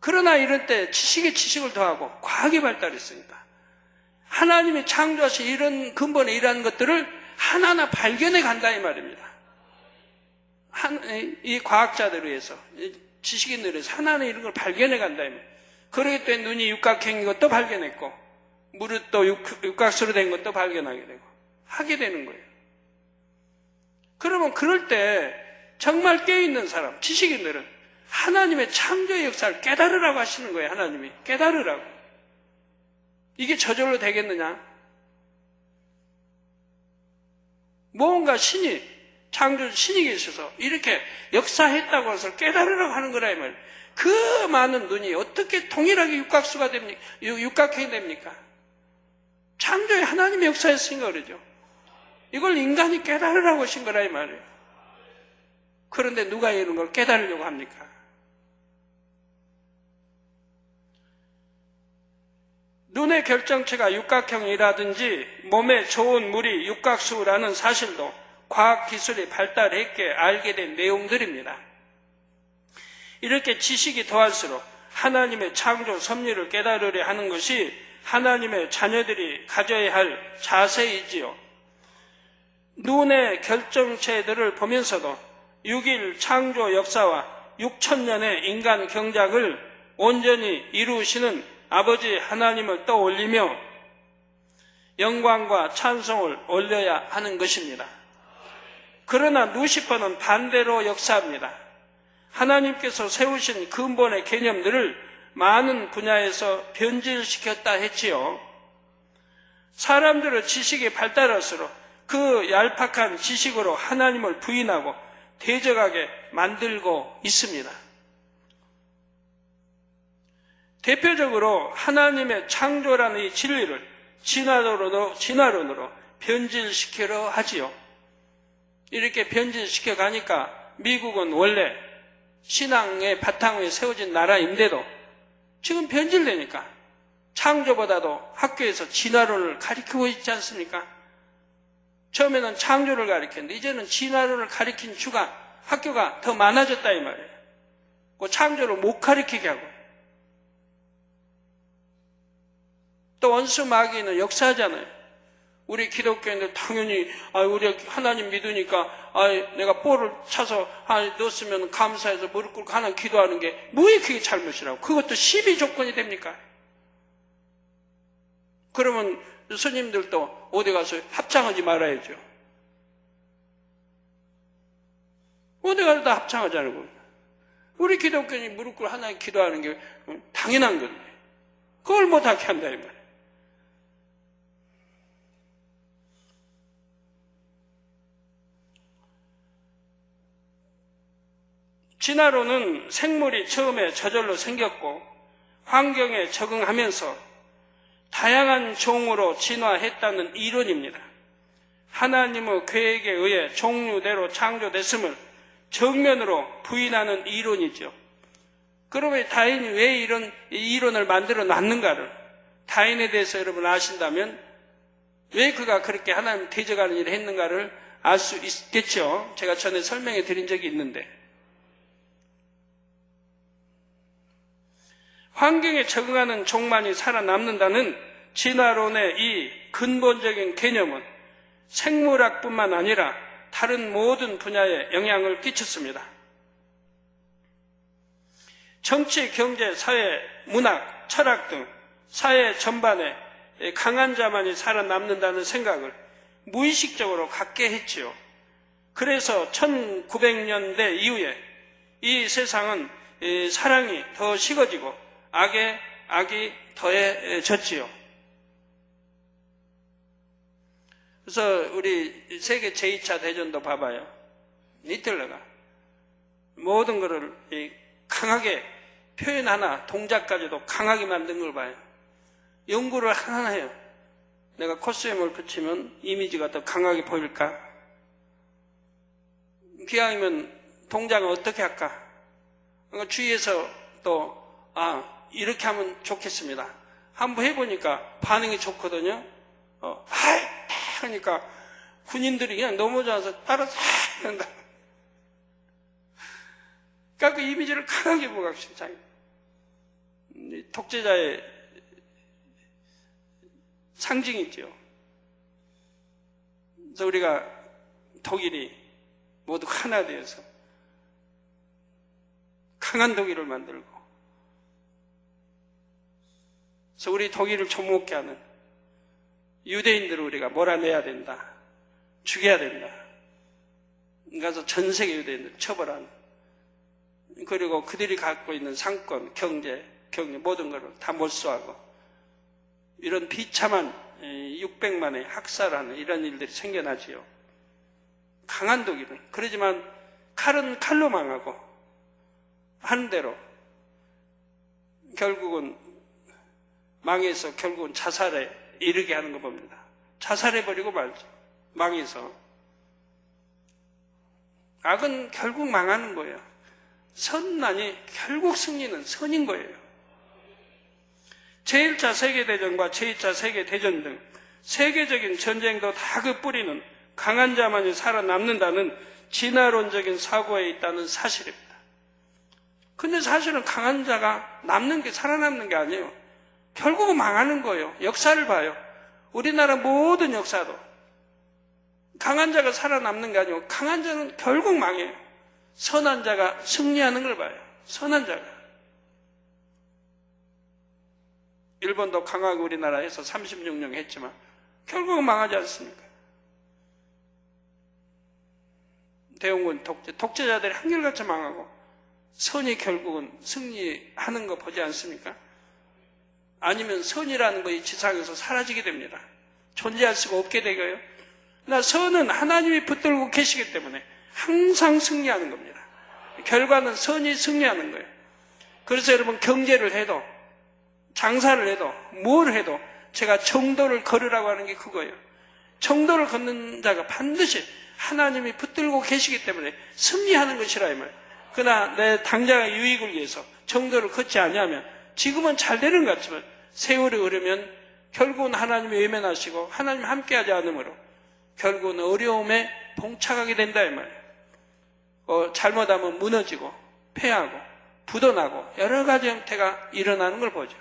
그러나 이런 때 지식에 지식을 더하고 과학이 발달했으니까 하나님이 창조하신 이런 근본에 이러한 것들을 하나하나 발견해 간다 이 말입니다. 이 과학자들에 의해서, 지식인들에 의해서 하나하나 이런 걸 발견해 간다 이 말입니다. 그러기 때문에 눈이 육각형인 것도 발견했고 무릇도 육각수로 된 것도 발견하게 되고 하게 되는 거예요. 그러면 그럴 때 정말 깨어있는 사람, 지식인들은 하나님의 창조의 역사를 깨달으라고 하시는 거예요. 하나님이 깨달으라고. 이게 저절로 되겠느냐? 뭔가 신이, 창조 신이 계셔서 이렇게 역사했다고 해서 깨달으라고 하는 거라 이 말이에요. 그 많은 눈이 어떻게 동일하게 육각수가 됩니까? 육각형이 됩니까? 창조의 하나님의 역사였으니까 그러죠. 이걸 인간이 깨달으라고 하신 거라 이 말이에요. 그런데 누가 이런 걸 깨달으려고 합니까? 눈의 결정체가 육각형이라든지 몸에 좋은 물이 육각수라는 사실도 과학기술이 발달했기에 알게 된 내용들입니다. 이렇게 지식이 더할수록 하나님의 창조 섭리를 깨달으려 하는 것이 하나님의 자녀들이 가져야 할 자세이지요. 눈의 결정체들을 보면서도 6일 창조 역사와 6천년의 인간 경작을 온전히 이루시는 아버지 하나님을 떠올리며 영광과 찬송을 올려야 하는 것입니다. 그러나 루시퍼는 반대로 역사합니다. 하나님께서 세우신 근본의 개념들을 많은 분야에서 변질시켰다 했지요. 사람들의 지식이 발달할수록 그 얄팍한 지식으로 하나님을 부인하고 대적하게 만들고 있습니다. 대표적으로 하나님의 창조라는 이 진리를 진화론으로 변질시키려 하지요. 이렇게 변질시켜 가니까 미국은 원래 신앙의 바탕 위에 세워진 나라인데도 지금 변질되니까 창조보다도 학교에서 진화론을 가르치고 있지 않습니까? 처음에는 창조를 가르쳤는데 이제는 진화론을 가르친 학교가 더 많아졌다 이 말이에요. 그 창조를 못 가르치게 하고. 또 원수 마귀는 역사하잖아요. 우리 기독교인들 당연히 우리 하나님 믿으니까 내가 볼을 차서 넣었으면 감사해서 무릎 꿇고 하나님 기도하는 게 뭐에 그게 잘못이라고. 그것도 시비 조건이 됩니까? 그러면 스님들도 어디 가서 합창하지 말아야죠. 어디 가서 다 합창하자는 우리 기독교인이 무릎 꿇고 하나님 기도하는 게 당연한 건데 그걸 못하게 한다 이 말이에요. 진화론은 생물이 처음에 저절로 생겼고 환경에 적응하면서 다양한 종으로 진화했다는 이론입니다. 하나님의 계획에 의해 종류대로 창조됐음을 정면으로 부인하는 이론이죠. 그러면 다인이 왜 이런 이론을 만들어 놨는가를, 다인에 대해서 여러분 아신다면 왜 그가 그렇게 하나님 대적하는 일을 했는가를 알 수 있겠죠. 제가 전에 설명해 드린 적이 있는데, 환경에 적응하는 종만이 살아남는다는 진화론의 이 근본적인 개념은 생물학뿐만 아니라 다른 모든 분야에 영향을 끼쳤습니다. 정치, 경제, 사회, 문학, 철학 등 사회 전반에 강한 자만이 살아남는다는 생각을 무의식적으로 갖게 했지요. 그래서 1900년대 이후에 이 세상은 사랑이 더 식어지고 악이 더해졌지요. 그래서 우리 세계 제2차 대전도 봐봐요. 히틀러가 모든 것을 강하게 표현 하나, 동작까지도 강하게 만든 걸 봐요. 연구를 하나 해요. 내가 코스염을 붙이면 이미지가 더 강하게 보일까? 기왕이면 동작은 어떻게 할까? 그러니까 주위에서 또 이렇게 하면 좋겠습니다. 한번 해보니까 반응이 좋거든요. 하니까 군인들이 그냥 넘어져서 따라서 한다. 그러니까 그 이미지를 강하게 부각시켜. 독재자의 상징이죠. 그래서 우리가 독일이 모두 하나 되어서 강한 독일을 만들고, 그래서 우리 독일을 좀먹게 하는 유대인들을 우리가 몰아내야 된다. 죽여야 된다. 그래서 전 세계 유대인들을 처벌하는, 그리고 그들이 갖고 있는 상권, 경제 모든 것을 다 몰수하고, 이런 비참한 600만의 학살하는 이런 일들이 생겨나지요. 강한 독일은. 그러지만 칼은 칼로 망하고 하는 대로 결국은 망해서 결국은 자살에 이르게 하는 거 봅니다. 자살해버리고 말죠. 망해서. 악은 결국 망하는 거예요. 선은 아니, 결국 승리는 선인 거예요. 제1차 세계대전과 제2차 세계대전 등 세계적인 전쟁도 다 그 뿌리는 강한 자만이 살아남는다는 진화론적인 사고에 있다는 사실입니다. 근데 사실은 강한 자가 살아남는 게 아니에요. 결국은 망하는 거예요. 역사를 봐요. 우리나라 모든 역사도 강한 자가 살아남는 게 아니고 강한 자는 결국 망해요. 선한 자가 승리하는 걸 봐요. 선한 자가. 일본도 강하게 우리나라에서 36년 했지만 결국은 망하지 않습니까? 대웅군 독재자들이 한결같이 망하고 선이 결국은 승리하는 거 보지 않습니까? 아니면 선이라는 거 이 지상에서 사라지게 됩니다. 존재할 수가 없게 되고요. 그러나 선은 하나님이 붙들고 계시기 때문에 항상 승리하는 겁니다. 결과는 선이 승리하는 거예요. 그래서 여러분 경제를 해도 장사를 해도 뭘 해도 제가 정도를 걸으라고 하는 게 그거예요. 정도를 걷는 자가 반드시 하나님이 붙들고 계시기 때문에 승리하는 것이라 이 말이에요. 그러나 내 당장의 유익을 위해서 정도를 걷지 않으면 지금은 잘 되는 것 같지만 세월이 흐르면 결국은 하나님이 외면하시고 하나님 함께하지 않으므로 결국은 어려움에 봉착하게 된다 이 말이에요. 잘못하면 무너지고 패하고 부도나고 여러 가지 형태가 일어나는 걸 보죠.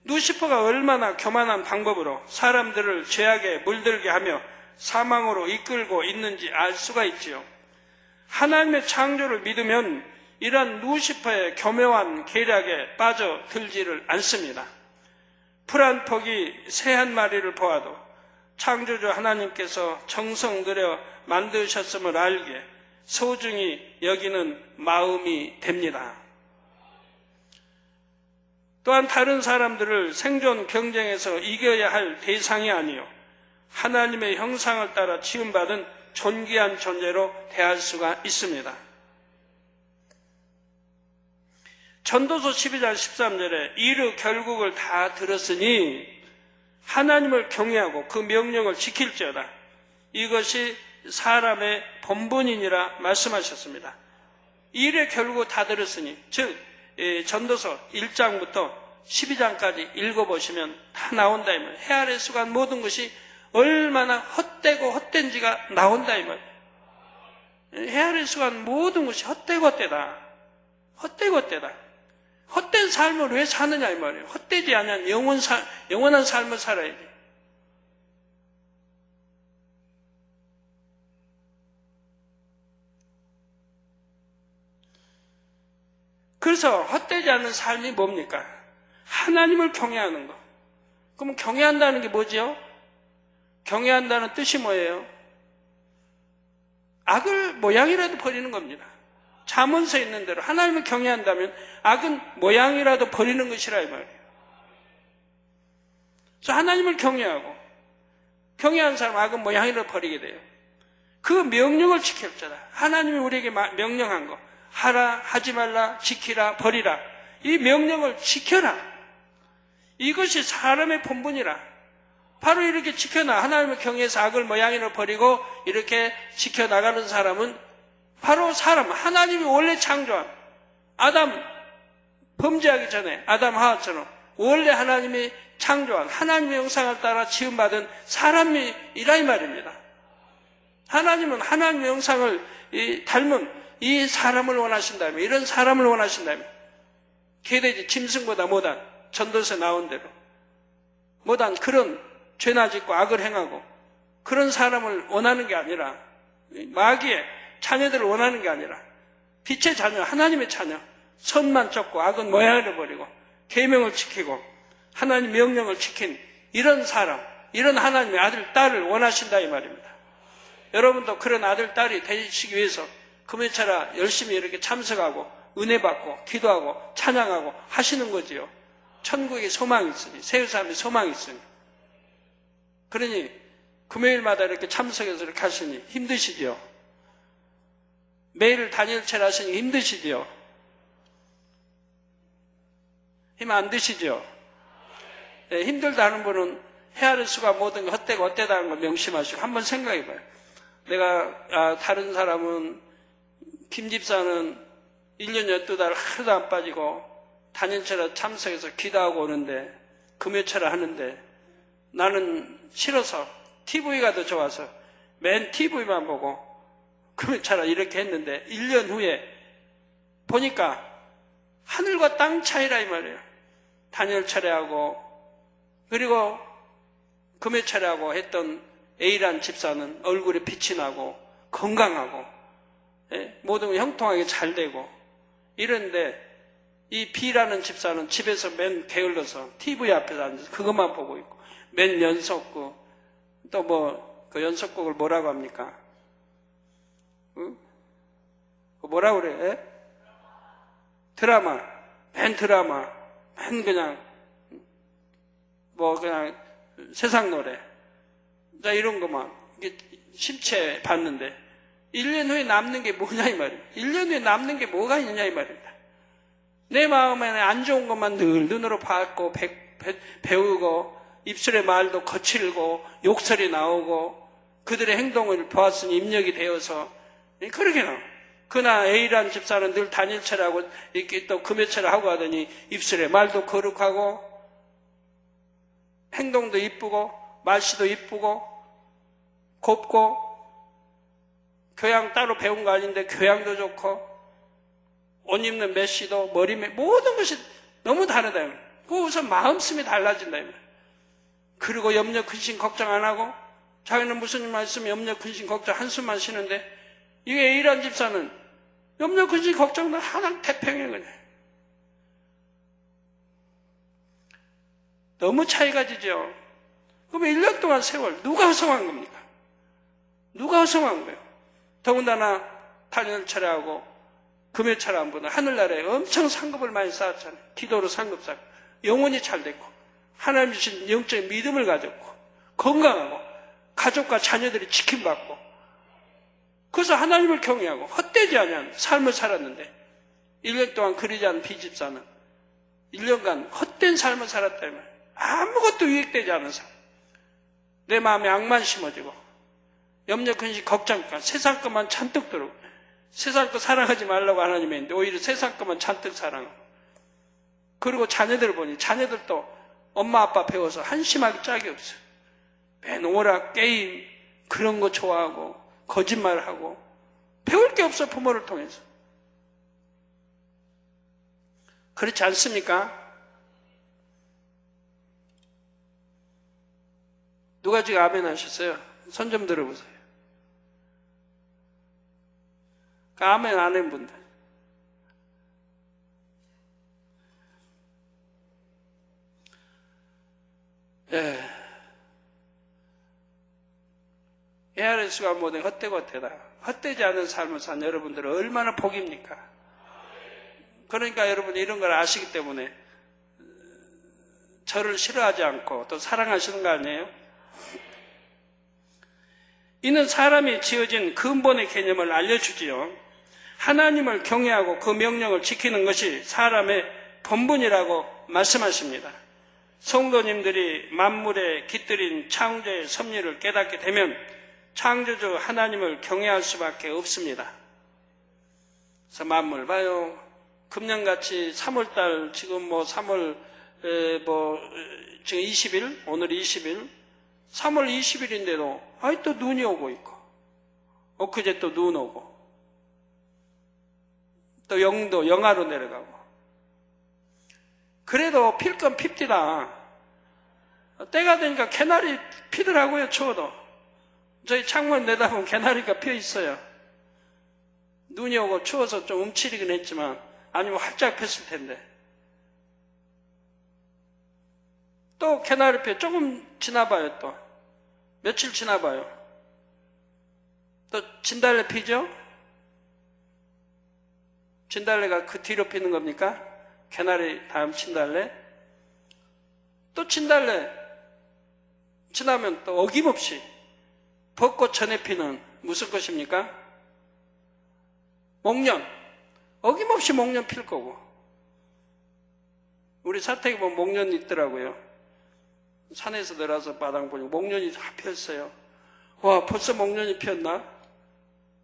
루시퍼가 얼마나 교만한 방법으로 사람들을 죄악에 물들게 하며 사망으로 이끌고 있는지 알 수가 있지요. 하나님의 창조를 믿으면 이러한 루시퍼의 교묘한 계략에 빠져들지를 않습니다. 풀 한 폭이 새 한 마리를 보아도 창조주 하나님께서 정성 들여 만드셨음을 알게 소중히 여기는 마음이 됩니다. 또한 다른 사람들을 생존 경쟁에서 이겨야 할 대상이 아니요 하나님의 형상을 따라 지음받은 존귀한 존재로 대할 수가 있습니다. 전도서 12장 13절에 이르 결국을 다 들었으니 하나님을 경외하고 그 명령을 지킬지어다. 이것이 사람의 본분이니라 말씀하셨습니다. 일의 결국 다 들었으니 즉 전도서 1장부터 12장까지 읽어보시면 다 나온다 이 말이에요. 해 아래 수간 모든 것이 얼마나 헛되고 헛된지가 나온다 이 말이에요. 해 아래 수간 모든 것이 헛되고 헛되다. 헛되고 헛되다. 헛된 삶을 왜 사느냐 이 말이에요. 헛되지 않으면 영원한 삶을 살아야 돼. 그래서 헛되지 않은 삶이 뭡니까? 하나님을 경외하는 거. 그럼 경외한다는 게 뭐죠? 경외한다는 뜻이 뭐예요? 악을 모양이라도 버리는 겁니다. 잠언서에 있는 대로 하나님을 경외한다면 악은 모양이라도 버리는 것이라 이 말이에요. 그래서 하나님을 경외한 사람 악은 모양이라도 버리게 돼요. 그 명령을 지킬 자다. 하나님이 우리에게 명령한 거 하라, 하지 말라, 지키라, 버리라. 이 명령을 지켜라. 이것이 사람의 본분이라. 바로 이렇게 지켜나 하나님을 경외해서 악을 모양이라도 버리고 이렇게 지켜나가는 사람은 바로 사람, 하나님이 원래 창조한 아담 범죄하기 전에 아담 하와처럼 원래 하나님이 창조한 하나님의 형상을 따라 지음받은 사람이라 이 말입니다. 하나님은 하나님의 형상을 닮은 이 사람을 원하신다면, 이런 사람을 원하신다면, 개돼지 짐승보다 못한 전도서에 나온 대로 못한 그런 죄나 짓고 악을 행하고 그런 사람을 원하는 게 아니라 마귀의 자녀들을 원하는 게 아니라 빛의 자녀, 하나님의 자녀, 선만 쫓고 악은 모양을 버리고 계명을 지키고 하나님 명령을 지킨 이런 사람, 이런 하나님의 아들, 딸을 원하신다 이 말입니다. 여러분도 그런 아들, 딸이 되시기 위해서 금요일차라 열심히 이렇게 참석하고 은혜 받고 기도하고 찬양하고 하시는 거지요. 천국에 소망이 있으니, 세우사람의 소망이 있으니. 그러니 금요일마다 이렇게 참석해서 이렇게 하시니 힘드시지요. 매일 단일체를 하시니 힘드시지요. 힘 안 드시죠? 네, 힘들다 하는 분은 헤아릴 수가 모든 게 헛되고 헛되다는 걸 명심하시고 한번 생각해봐요. 내가 다른 사람은 김 집사는 1년 12달 하루도 안 빠지고 단일체라 참석해서 기도하고 오는데 금요체라 하는데 나는 싫어서 TV가 더 좋아서 맨 TV만 보고 금요체라 이렇게 했는데 1년 후에 보니까 하늘과 땅 차이라 이 말이에요. 단일 차례하고 그리고 금요 차례하고 했던 A란 집사는 얼굴에 빛이 나고 건강하고 모든 게 형통하게 잘 되고 이런데 이 B라는 집사는 집에서 맨 게을러서 TV 앞에서 앉아서 그것만 보고 있고 맨 연속극 또 뭐 그 연속극을 뭐라고 합니까? 응? 뭐라고 그래? 드라마, 맨 그냥 뭐 그냥 세상 노래 자 이런 거만 심체 봤는데 1년 후에 남는 게 뭐냐 이 말이에요. 1년 후에 남는 게 뭐가 있느냐 이 말입니다. 내 마음에 안 좋은 것만 늘 눈으로 봤고 배우고 입술의 말도 거칠고 욕설이 나오고 그들의 행동을 보았으니 입력이 되어서 그렇게 나와. 그나 A라는 집사는 늘 단일체라고 이렇게 또 금요체를 하고 하더니 입술에 말도 거룩하고 행동도 이쁘고 말씨도 이쁘고 곱고 교양 따로 배운 거 아닌데 교양도 좋고 옷 입는 메시도 머리 모든 것이 너무 다르다. 그 우선 마음씀이 달라진다. 그리고 염려 근심 걱정 안 하고 자기는 무슨 말씀 염려 근심 걱정 한숨만 쉬는데 이게 A라는 집사는 염려 근심 걱정도 하나 태평해 그냥. 너무 차이가 지죠. 그럼 1년 동안 세월 누가 허송한 겁니까? 누가 허송한 거예요? 더군다나 단일 차례하고 금요 차례한 분은 하늘나라에 엄청 상급을 많이 쌓았잖아요. 기도로 상급 쌓고 영혼이 잘 됐고 하나님 주신 영적인 믿음을 가졌고 건강하고 가족과 자녀들이 지킴받고 그래서 하나님을 경외하고 헛되지 않은 삶을 살았는데 1년 동안 그러지 않은 비집사는 1년간 헛된 삶을 살았다면 아무것도 유익되지 않은 삶. 내 마음에 악만 심어지고 염려 근심 걱정과 세상 것만 잔뜩 들고 세상 거 사랑하지 말라고 하나님이 했는데 오히려 세상 것만 잔뜩 사랑하고 그리고 자녀들을 보니 자녀들도 엄마 아빠 배워서 한심하기 짝이 없어요. 맨 오락 게임 그런 거 좋아하고 거짓말하고 배울 게 없어 부모를 통해서. 그렇지 않습니까? 누가 지금 아멘 하셨어요? 손 좀 들어보세요. 그 아멘 안 한 분들. 예. 메아리 수가 모든 헛되고 헛되다. 헛되지 않은 삶을 산 여러분들은 얼마나 복입니까? 그러니까 여러분이 이런 걸 아시기 때문에 저를 싫어하지 않고 또 사랑하시는 거 아니에요? 이는 사람이 지어진 근본의 개념을 알려주지요. 하나님을 경외하고 그 명령을 지키는 것이 사람의 본분이라고 말씀하십니다. 성도님들이 만물에 깃들인 창조의 섭리를 깨닫게 되면 창조주 하나님을 경외할 수밖에 없습니다. 그래서 만물 봐요. 금년같이 3월달 지금 3월 지금 20일 오늘 20일 3월 20일인데도 또 눈이 오고 있고 엊그제 또 눈 오고 또 영도 영하로 내려가고 그래도 필 건 핍디다. 때가 되니까 개나리 피더라고요. 추워도 저희 창문 내다보면 개나리가 피어 있어요. 눈이 오고 추워서 좀 움츠리긴 했지만 아니면 활짝 폈을 텐데 또 개나리 피 조금 지나봐요. 또 며칠 지나봐요. 또 진달래 피죠? 진달래가 그 뒤로 피는 겁니까? 개나리 다음 진달래? 또 진달래 지나면 또 어김없이 벚꽃 전에 피는 무슨 꽃입니까? 목련. 어김없이 목련 필 거고 우리 사택에 보면 목련이 있더라고요. 산에서 내려와서 마당 보니 목련이 다 폈어요. 와, 벌써 목련이 피었나?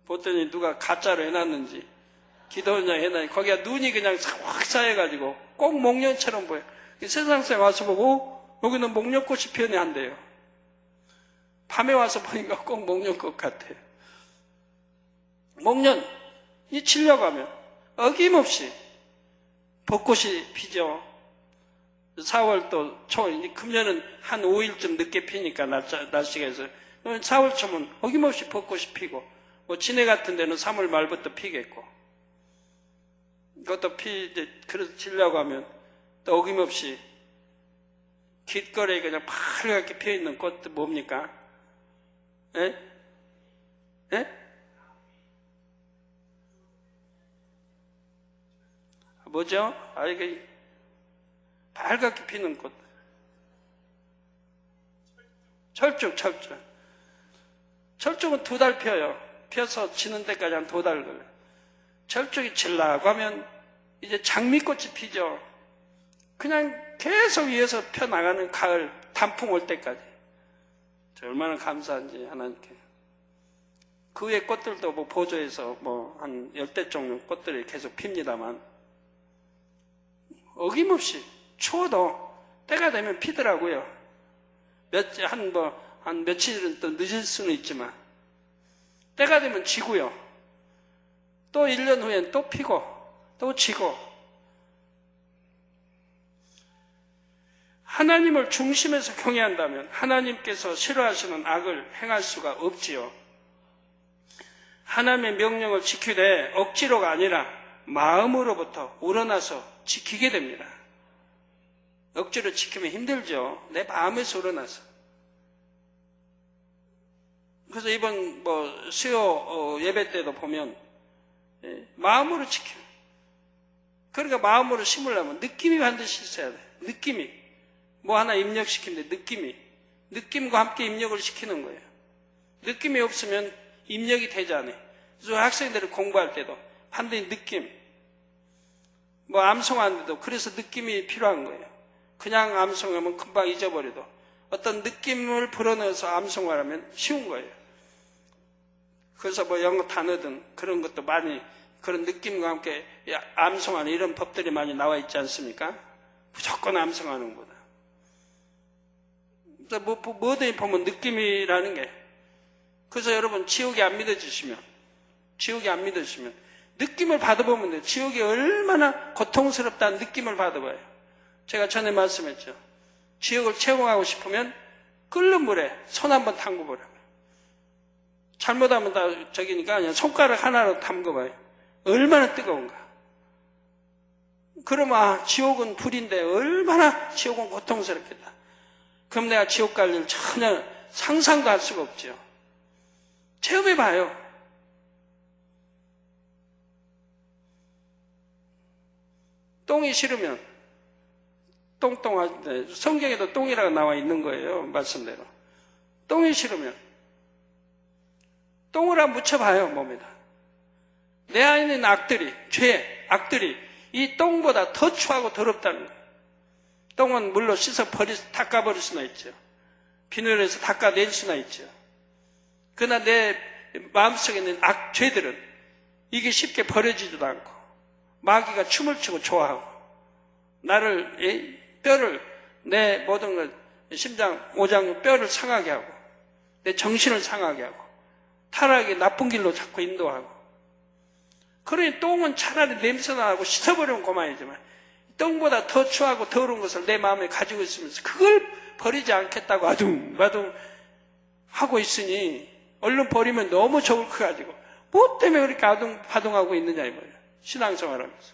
보더니 누가 가짜로 해놨는지 기도원장 해놨는지 거기가 눈이 그냥 확 쌓여가지고 꼭 목련처럼 보여. 세상사에 와서 보고 여기는 목련꽃이 피었네 한대요. 밤에 와서 보니까 꼭 목련꽃 같아요. 목련이 치려고 하면 어김없이 벚꽃이 피죠. 4월 또 초, 금년은 한 5일쯤 늦게 피니까 날씨가 해서 4월 초면 어김없이 벚꽃이 피고 진해 같은 데는 3월 말부터 피겠고 그것도 그래서 치려고 하면 또 어김없이 길거리에 그냥 파랗게 피어있는 꽃도 뭡니까? 예? 예? 뭐죠? 이게 밝게 피는 꽃. 철쭉. 철쭉은 2달 펴요. 펴서 지는 데까지 한 2달 걸려요. 철쭉이 질라고 하면 이제 장미꽃이 피죠. 그냥 계속 위에서 펴나가는 가을, 단풍 올 때까지. 얼마나 감사한지 하나님께. 그 외 꽃들도 보조해서 한 10대 종류 꽃들이 계속 핍니다만 어김없이 추워도 때가 되면 피더라고요. 한 며칠은 또 늦을 수는 있지만 때가 되면 지고요. 또 1년 후엔 또 피고 또 지고 하나님을 중심에서 경외한다면 하나님께서 싫어하시는 악을 행할 수가 없지요. 하나님의 명령을 지키되 억지로가 아니라 마음으로부터 우러나서 지키게 됩니다. 억지로 지키면 힘들죠. 내 마음에서 우러나서. 그래서 이번 수요 예배 때도 보면 마음으로 지켜. 그러니까 마음으로 심으려면 느낌이 반드시 있어야 돼. 느낌이. 하나 입력시키는데 느낌과 함께 입력을 시키는 거예요. 느낌이 없으면 입력이 되지 않아요. 그래서 학생들이 공부할 때도 반드시 느낌. 암송하는데도 그래서 느낌이 필요한 거예요. 그냥 암송하면 금방 잊어버려도 어떤 느낌을 불어넣어서 암송을 하면 쉬운 거예요. 그래서 영어 단어든 그런 것도 많이 그런 느낌과 함께 암송하는 이런 법들이 많이 나와 있지 않습니까? 무조건 암송하는 거다. 뭐든지 보면 느낌이라는 게. 그래서 여러분 지옥이 안 믿어지시면 느낌을 받아보면 돼요. 지옥이 얼마나 고통스럽다는 느낌을 받아봐요. 제가 전에 말씀했죠. 지옥을 체험하고 싶으면 끓는 물에 손 한번 담궈보라고요. 잘못하면 다 저기니까 그냥 손가락 하나로 담궈봐요. 얼마나 뜨거운가. 그러면 지옥은 불인데 얼마나 지옥은 고통스럽겠다. 그럼 내가 지옥 갈 일 전혀 상상도 할 수가 없죠. 체험해봐요. 똥이 싫으면 똥똥하는데 성경에도 똥이라고 나와 있는 거예요. 말씀대로. 똥이 싫으면 똥을 한번 묻혀봐요. 몸에다. 내 안에 있는 악들이, 악들이 이 똥보다 더 추하고 더럽다는 거예요. 똥은 물로 씻어 닦아버릴 수나 있죠. 비누에서 닦아낼 수나 있죠. 그러나 내 마음속에 있는 죄들은 이게 쉽게 버려지지도 않고 마귀가 춤을 추고 좋아하고 나를 뼈를 내 모든 걸 심장, 오장 뼈를 상하게 하고 내 정신을 상하게 하고 타락의 나쁜 길로 자꾸 인도하고 그러니 똥은 차라리 냄새나고 씻어버리면 그만이지만 똥보다 더 추하고 더러운 것을 내 마음에 가지고 있으면서 그걸 버리지 않겠다고 아둥바둥 하고 있으니 얼른 버리면 너무 좋을 것 가지고 뭐 때문에 그렇게 아둥바둥하고 있느냐 이 말이에요. 신앙생활하면서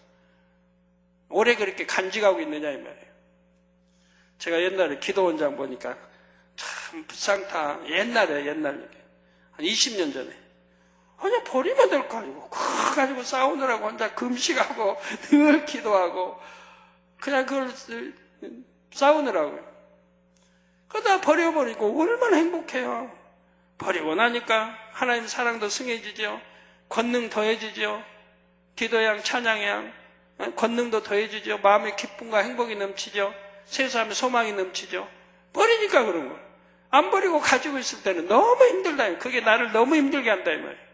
오래 그렇게 간직하고 있느냐 이 말이에요. 제가 옛날에 기도원장 보니까 참 불상타 옛날에 한 20년 전에 그냥 버리면 될 거 아니고 그거 가지고 싸우느라고 혼자 금식하고 늘 기도하고 그냥 그걸 싸우느라고요. 그러다 버려버리고 얼마나 행복해요. 버리고 나니까 하나님 사랑도 승해지죠. 권능 더해지죠. 기도의 양, 찬양의 양, 권능도 더해지죠. 마음의 기쁨과 행복이 넘치죠. 세상에 소망이 넘치죠. 버리니까 그런 거예요. 안 버리고 가지고 있을 때는 너무 힘들다. 그게 나를 너무 힘들게 한다 이 말이에요.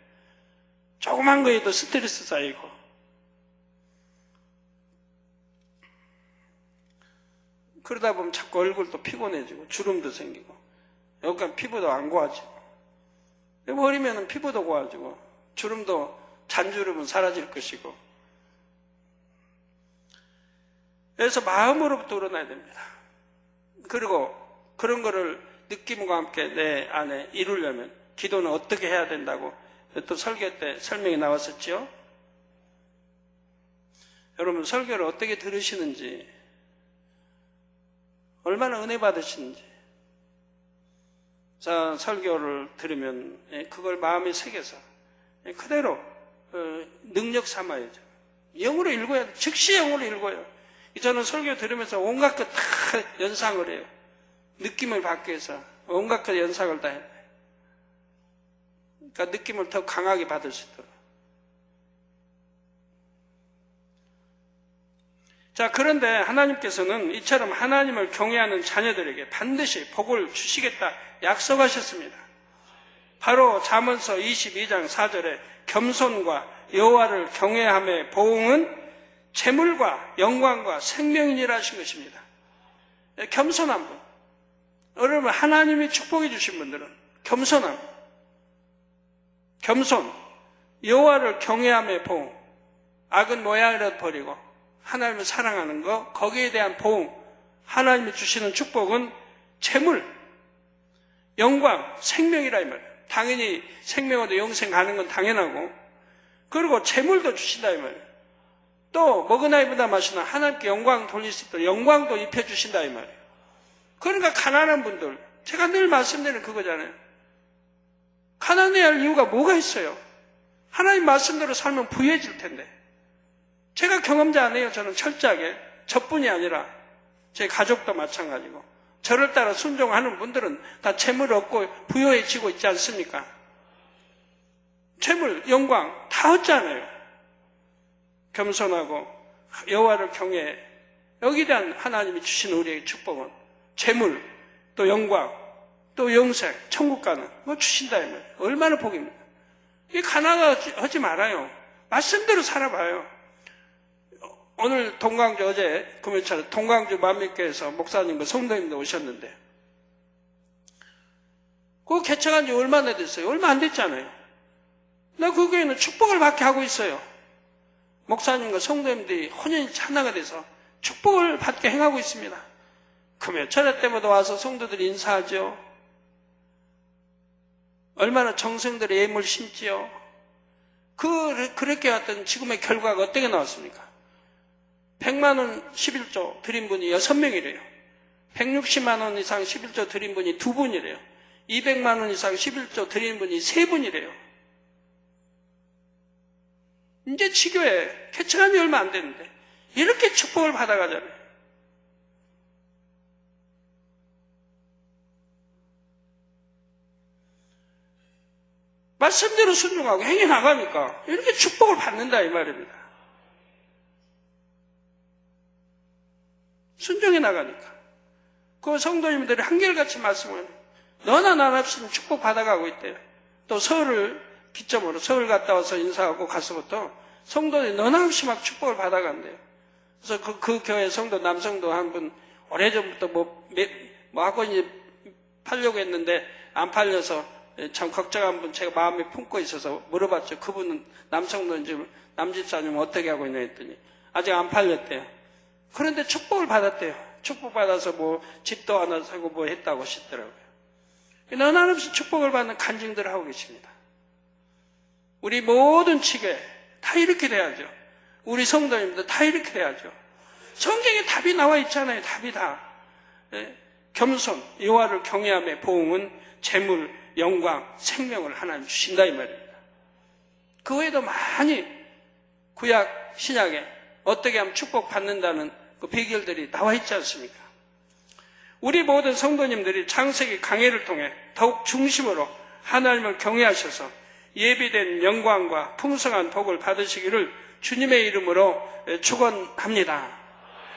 조그만 거에도 스트레스 쌓이고. 그러다 보면 자꾸 얼굴도 피곤해지고 주름도 생기고 여기가 피부도 안 고와지고 버리면 피부도 고와지고 주름도 잔주름은 사라질 것이고 그래서 마음으로부터 우러나야 됩니다. 그리고 그런 거를 느낌과 함께 내 안에 이루려면 기도는 어떻게 해야 된다고 또 설교 때 설명이 나왔었죠. 여러분 설교를 어떻게 들으시는지 얼마나 은혜 받으시는지 자 설교를 들으면 그걸 마음에 새겨서 그대로 능력 삼아야죠. 영어로 읽어야 돼. 즉시 영어로 읽어요. 저는 설교 들으면서 온갖 것 다 연상을 해요. 느낌을 받기 위해서 온갖 것 연상을 다 해요. 그러니까 느낌을 더 강하게 받을 수 있도록. 자, 그런데 하나님께서는 이처럼 하나님을 경외하는 자녀들에게 반드시 복을 주시겠다 약속하셨습니다. 바로 잠언서 22장 4절에 겸손과 여호와를 경외함의 보응은 재물과 영광과 생명이니라 하신 것입니다. 겸손한 분. 여러분 하나님이 축복해 주신 분들은 겸손함, 겸손, 여호와를 경외함의 보응, 악은 모양이라도 버리고 하나님을 사랑하는 것, 거기에 대한 보응, 하나님이 주시는 축복은 재물, 영광, 생명이라 이 말이에요. 당연히 생명으로 영생 가는 건 당연하고 그리고 재물도 주신다 이 말이에요. 또 먹으나 입으나 마시나 하나님께 영광 돌릴 수 있도록 영광도 입혀주신다 이 말이에요. 그러니까 가난한 분들, 제가 늘 말씀드리는 그거잖아요. 가난해야 할 이유가 뭐가 있어요? 하나님 말씀대로 살면 부유해질 텐데. 제가 경험자 아니에요. 저는 철저하게 저뿐이 아니라 제 가족도 마찬가지고 저를 따라 순종하는 분들은 다 재물 얻고 부유해지고 있지 않습니까? 재물, 영광 다 얻잖아요. 겸손하고 여호와를 경외해. 여기에 대한 하나님이 주신 우리에게 축복은 재물, 또 영광, 또 영생, 천국 가는 뭐 주신다 이 말이에요. 얼마나 복입니까? 이 가난하지 말아요. 말씀대로 살아봐요. 오늘 동광주 어제 금요일에 동광주 만민교회에서 목사님과 성도님도 오셨는데 그거 개척한 지 얼마나 됐어요? 얼마 안 됐잖아요. 나 그 교회는 축복을 받게 하고 있어요. 목사님과 성도님들이 혼연히 하나가 돼서 축복을 받게 행하고 있습니다. 금요 철회 때마다 와서 성도들이 인사하죠. 얼마나 정성들의 예물 심지요. 그렇게 왔던 지금의 결과가 어떻게 나왔습니까? 100만 원 11조 드린 분이 6명이래요. 160만 원 이상 11조 드린 분이 2분이래요. 200만 원 이상 11조 드리는 분이 3분이래요. 이제 지교회 개척한 지 얼마 안 됐는데 이렇게 축복을 받아가잖아요. 말씀대로 순종하고 행해 나가니까 이렇게 축복을 받는다 이 말입니다. 순종해 나가니까. 그 성도님들이 한결같이 말씀을 너나 나나 없이는 축복 받아가고 있대요. 또 서울을 기점으로 서울 갔다 와서 인사하고 가서부터 성도들이 너나 없이 막 축복을 받아간대요. 그래서 그 교회 성도 남성도 한 분 오래전부터 뭐 하고 이제 팔려고 했는데 안 팔려서 참 걱정한 분 제가 마음에 품고 있어서 물어봤죠. 그분은 남성도인지 남집사님 어떻게 하고 있냐 했더니 아직 안 팔렸대요. 그런데 축복을 받았대요. 축복받아서 뭐 집도 하나 사고 뭐 했다고 하시더라고요. 너나 없이 축복을 받는 간증들을 하고 계십니다. 우리 모든 지교회 다 이렇게 돼야죠. 우리 성도님들 다 이렇게 돼야죠. 성경에 답이 나와 있잖아요. 답이 다. 겸손, 여호와를 경외하며 보응은 재물, 영광, 생명을 하나님 주신다 이 말입니다. 그 외에도 많이 구약, 신약에 어떻게 하면 축복받는다는 그 비결들이 나와 있지 않습니까? 우리 모든 성도님들이 창세기 강해를 통해 더욱 중심으로 하나님을 경외하셔서 예비된 영광과 풍성한 복을 받으시기를 주님의 이름으로 축원합니다.